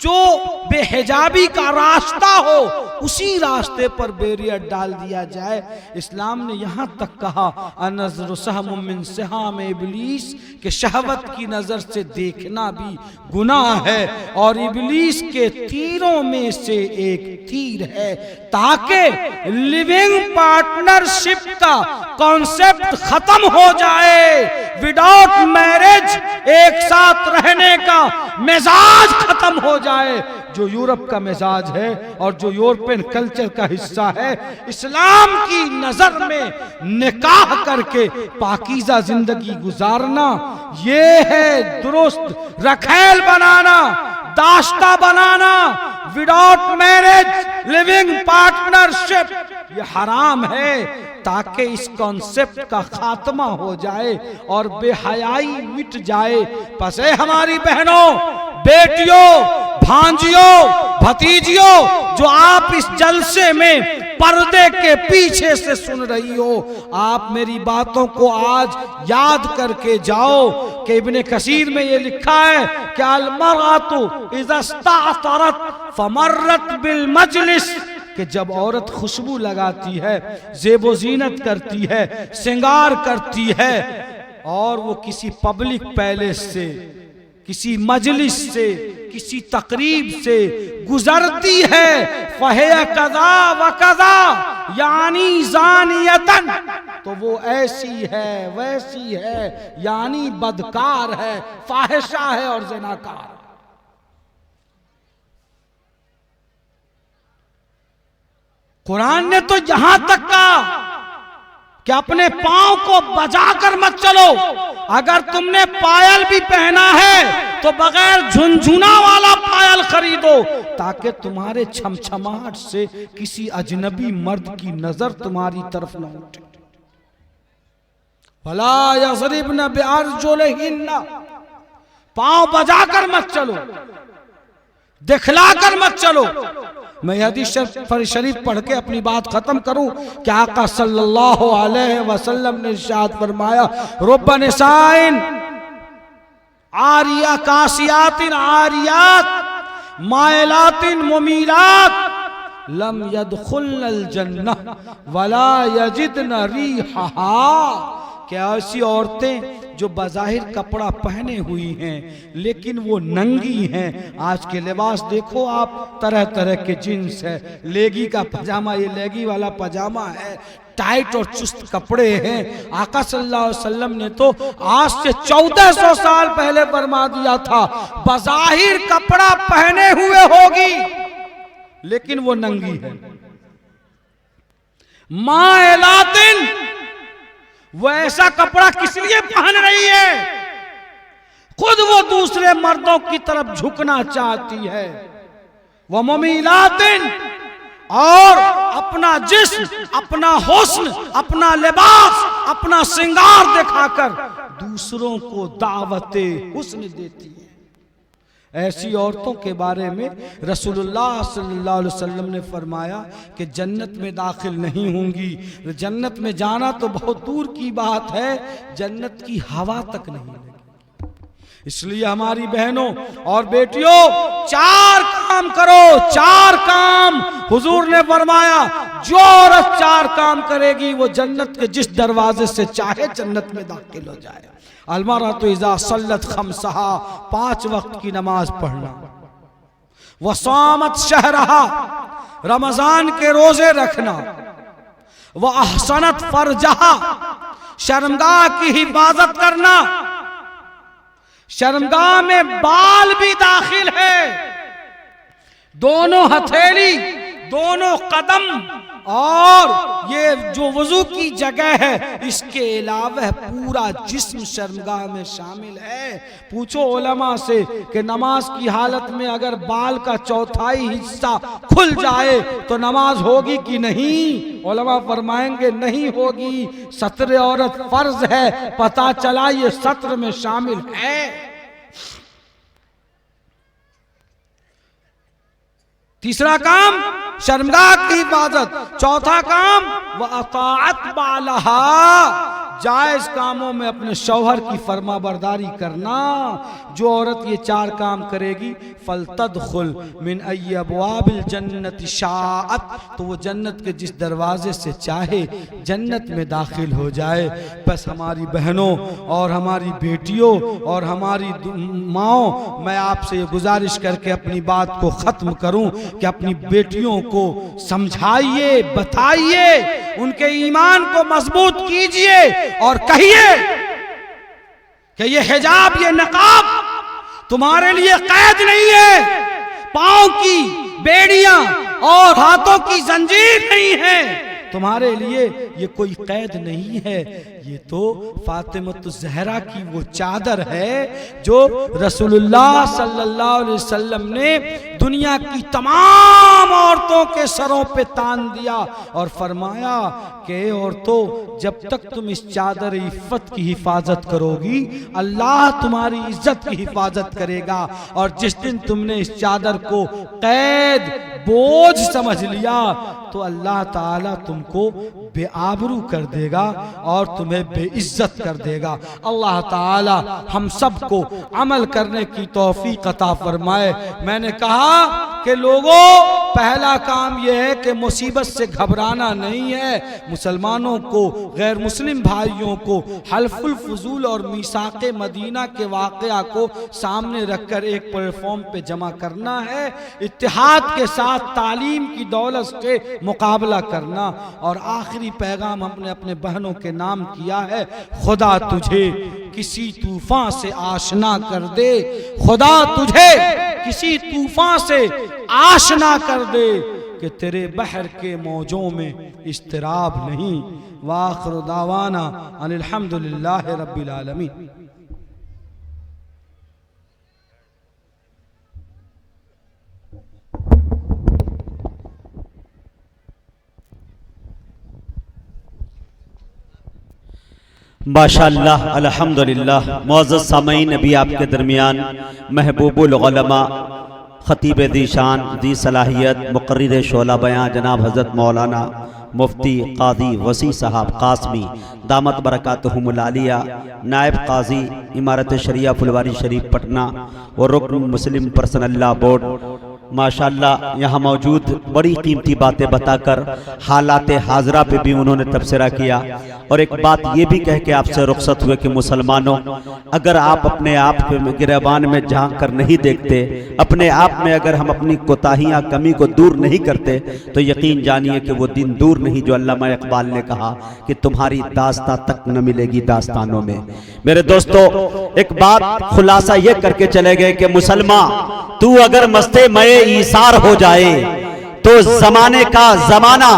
जो बेहिजाबी का रास्ता हो, उसी रास्ते पर बैरियर डाल दिया जाए। इस्लाम ने यहाँ तक कहा अनज़्रु सहमुम मिन सिहाम इब्लीस, कि शहवत की नज़र से देखना भी गुनाह है और इब्लीस के तीरों में से एक तीर है, ताकि लिविंग पार्टनरशिप का कॉन्सेप्ट खत्म हो जाए, विदाउट मैरिज एक साथ रहने का मिजाज खत्म हो जाए, जो यूरोप का मिजाज है और जो यूरोपियन कल्चर का हिस्सा है। इस्लाम की नजर में निकाह करके पाकीज़ा जिंदगी गुजारना, ये है दुरुस्त रखैल बनाना, दाश्ता बनाना, विदाउट मैरिज लिविंग पार्टनरशिप, ये हराम है, ताकि इस कॉन्सेप्ट का खात्मा हो जाए और बेहयाई मिट जाए। पसे हमारी बहनों, बेटियों, भांजियों, भतीजियों, जो आप इस जलसे में पर्दे के पीछे से सुन रही हो, आप मेरी बातों को आज याद करके जाओ कि इब्ने कसीर में ये लिखा है कि अल मरअतु इज़ा इस्तअतरत फमर्रत बिल मजलिस, कि जब औरत खुशबू लगाती है, ज़ेबो ज़ीनत करती है, श्रृंगार करती है, और वो किसी पब्लिक पैलेस से, किसी मजलिस से, किसी तकरीब से गुजरती है, फहिय कज़ा व कज़ा यानी ज़ानियतन, तो वो ऐसी है, वैसी है, यानी बदकार है, फाहिशा है और ज़िनाकार। कुरान ने तो यहां तक कहा कि अपने पांव को बजाकर मत चलो, अगर तुमने पायल भी पहना है तो बगैर झुनझुना वाला पायल खरीदो, ताकि तुम्हारे छमछमाहट से किसी अजनबी मर्द की नजर तुम्हारी तरफ न उठे। वला यज़रिबन बिअरजुलिहिन्ना, पांव बजाकर मत चलो, दिखलाकर मत चलो। मैं हदीस शरीफ पढ़ के अपनी बात खत्म करूं कि आका सल्लल्लाहु अलैहि वसल्लम ने इरशाद फरमाया, रुब्बा निसाइन आरिया कासियातिन आरियात माइलातिन मुमीलात लम यदखुलनल जन्नह वला यजिदन रिहा, क्या ऐसी औरतें जो बज़ाहिर कपड़ा पहने हुई हैं लेकिन वो नंगी हैं। आज के लिबास देखो आप, तरह तरह के जींस है, लेगी का पजामा, ये लेगी वाला पजामा है, टाइट और चुस्त कपड़े हैं। आका सल्लल्लाहु अलैहि वसल्लम ने तो आज से 1400 साल पहले फरमा दिया था, बज़ाहिर कपड़ा पहने हुए होगी लेकिन वो नंगी है। माइलातिन, वो ऐसा कपड़ा किस लिए पहन रही है? खुद वो दूसरे मर्दों की तरफ झुकना चाहती है। वो मुमीलातिन, और अपना जिस्म, अपना हुस्न, अपना लिबास, अपना श्रृंगार दिखाकर दूसरों को दावते हुस्न देती है। ऐसी औरतों के बारे में रसूलुल्लाह सल्लल्लाहु अलैहि वसल्लम ने फरमाया कि जन्नत में दाखिल नहीं होंगी। जन्नत में जाना तो बहुत दूर की बात है, जन्नत की हवा तक नहीं लगेगी। इसलिए हमारी बहनों और बेटियों, 4 काम करो, 4 काम। हुजूर ने फरमाया जो औरत 4 काम करेगी वो जन्नत के जिस दरवाजे से चाहे जन्नत में दाखिल हो जाए। अलमरअतु इज़ा सल्लत खम्सहा, 5 वक्त की नमाज पढ़ना। वसामत शहरहा, रमजान के रोजे रखना। व अहसनत फरजहा, शर्मगाह की हिफाजत करना। शर्मगाह में बाल भी दाखिल है, दोनों हथेली, दोनों कदम, और ये जो वजू की जगह है इसके अलावा पूरा जिस्म शर्मगाह में शामिल है। पूछो उलमा से कि नमाज की हालत में अगर बाल का 1/4 हिस्सा खुल जाए तो नमाज होगी कि नहीं? उलमा फरमाएंगे नहीं होगी। सत्र औरत फर्ज है, पता चला ये सत्र में शामिल है। तीसरा काम शर्मगाह की हिफाजत। चौथा काम व अताअत बालहा, जायज कामों में अपने शौहर की फरमाबरदारी करना। जो औरत ये 4 काम करेगी फलतदखुल मिन अय्यि अबवाबिल जन्नति शाअत, तो वो जन्नत के जिस दरवाजे से चाहे जन्नत में दाखिल हो जाए। बस हमारी बहनों और हमारी बेटियों और हमारी माओ, मैं आपसे ये गुजारिश करके अपनी बात को ख़त्म करूं कि अपनी बेटियों को समझाइए, बताइए, उनके ईमान को मजबूत कीजिए और कहिए कि ये हिजाब, ये नकाब तुम्हारे लिए कैद नहीं है, पांव की बेड़ियां और हाथों की जंजीर नहीं है, तुम्हारे लिए ये कोई कैद नहीं है। ये तो फातिमतु ज़हरा की वो चादर है जो रसूलुल्लाह सल्लल्लाहु अलैहि वसल्लम ने दुनिया की तमाम औरतों के सरों पे तान दिया और फरमाया कि औरतों, जब तक तुम इस चादर इफ़्फ़त की हिफाजत करोगी अल्लाह तुम्हारी इज्जत की हिफाजत करेगा। और जिस दिन तुमने इस चादर को कैद, बोझ समझ लिया तो अल्लाह ताला तुमको बेआबरू कर देगा और तुम्हें बेइज्जत कर देगा। अल्लाह ताला हम सबको अमल करने की तौफीक अता फरमाए। मैंने कहा कि लोगों, पहला काम यह है कि मुसीबत से घबराना नहीं है। मुसलमानों को, गैर मुस्लिम भाइयों को हल्फुल फजूल और मीसाक़े मदीना के वाक़या को सामने रखकर एक प्लेटफॉर्म पे जमा करना है, इत्तेहाद के साथ तालीम की दौलत से मुकाबला करना। और आखिरी पैगाम हमने अपने बहनों के नाम किया है, खुदा तुझे किसी तूफान से आशना कर दे, खुदा तुझे किसी तूफान से आशना कर दे कि तेरे बहर के मौजों में इस्तिराब नहीं। वाखिर दावाना अनिल हम्दुलिल्लाहि रब्बिल आलमीन। माशाअल्लाह, अल्हम्दुलिल्लाह। मुअज़्ज़ज़ सामईन, अभी आपके दरमियान महबूबुल उलमा, खतीब ज़ीशान, ज़ी सलाहियत, मुक़र्रिर शोला बयां जनाब हज़रत मौलाना मुफ्ती क़ाज़ी वसी साहब क़ासमी दामत बरकातुहुमुल आलिया, नायब क़ाज़ी इमारत शरिया फुलवारी शरीफ पटना और रुकन मुस्लिम पर्सनल लॉ बोर्ड, माशाअल्लाह यहाँ मौजूद बड़ी कीमती बातें बताकर हालात हाजरा पे भी उन्होंने तबसरा किया। और एक बात ये भी कह के आपसे रुखसत हुए कि मुसलमानों, अगर आप अपने आप के गिरबान में झांक कर नहीं देखते, अपने आप में अगर हम अपनी कोताहियाँ, कमी को दूर नहीं करते, तो यकीन जानिए कि वो दिन दूर नहीं जो अल्लामा इकबाल ने कहा कि तुम्हारी दास्तां तक न मिलेगी दास्तानों में। मेरे दोस्तों, एक बात खुलासा ये करके चले गए कि मुसलमान, तू अगर मस्ते मये ईसार हो जाए तो जमाने का जमाना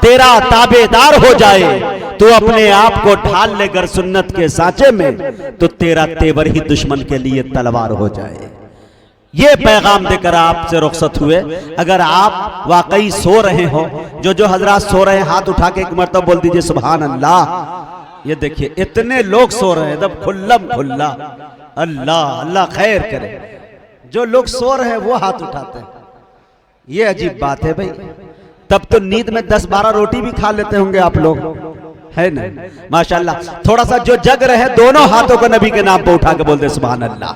तेरा ताबेदार हो जाए। तू अपने आप को ढाल ले गर सुन्नत के सांचे में, तो तेरा तेवर ही दुश्मन के लिए तलवार हो जाए। ये पैगाम देकर आपसे रुखसत हुए। अगर आप वाकई सो रहे हो, जो हजरात सो रहे हैं हाथ उठा के एक मरतबा बोल दीजिए सुभान अल्लाह। ये देखिए इतने लोग सो रहे हैं एकदम खुल्लम खुल्ला। अल्लाह अल्लाह खैर करे। जो लोग सो रहे हैं वो हाथ उठाते हैं, ये अजीब बात है भाई। तब तो नींद में 10-12 रोटी भी खा लेते होंगे आप लोग, है ना? माशाल्लाह। थोड़ा सा जो जग रहे दोनों हाथों को नबी के नाम पर उठा के बोल दे सुभान अल्लाह,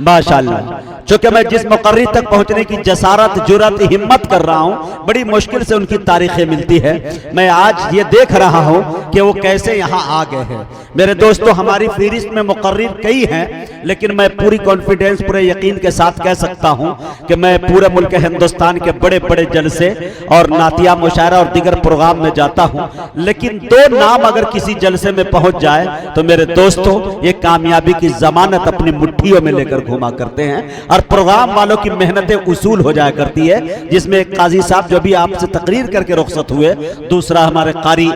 माशाल्लाह। चूंकि मैं जिस मुकर्री तक पहुंचने की जसारत जुरत हिम्मत कर रहा हूं, बड़ी मुश्किल से उनकी तारीखें मिलती है। मैं आज ये देख रहा हूं कि वो कैसे यहां आ गए हैं। मेरे दोस्तों, हमारी फहरिस्त में मुकर्रिर कई हैं, लेकिन मैं पूरी कॉन्फिडेंस पूरे यकीन के साथ कह सकता हूं कि मैं पूरे मुल्क हिंदुस्तान के बड़े बड़े जलसे और नातिया मुशायरा और दीगर प्रोग्राम में जाता हूं, लेकिन 2 नाम अगर किसी जलसे में पहुंच जाए तो मेरे दोस्तों ये कामयाबी की जमानत अपनी मुट्ठियों में लेकर घुमा करते हैं। और प्रोग्राम वालों की मेहनतें उसूल हो जाया करती है, जिसमें एक काजी साहब जो भी आपसे तकरीर करके रुखसत हुए, दूसरा हमारे कारी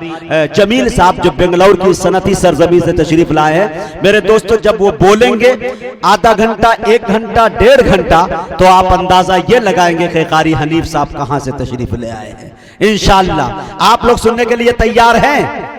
जमील साहब जो बेंगलुरु की सनती सरजमी से तशरीफ लाए हैं। मेरे दोस्तों, जब वो बोलेंगे आधा घंटा, 1 घंटा, 1.5 घंटा, तो आप अंदाजा ये लगाएंगे कि कारी हनीफ साहब कहां से तशरीफ ले आए हैं। इंशाअल्लाह आप लोग सुनने के लिए तैयार हैं?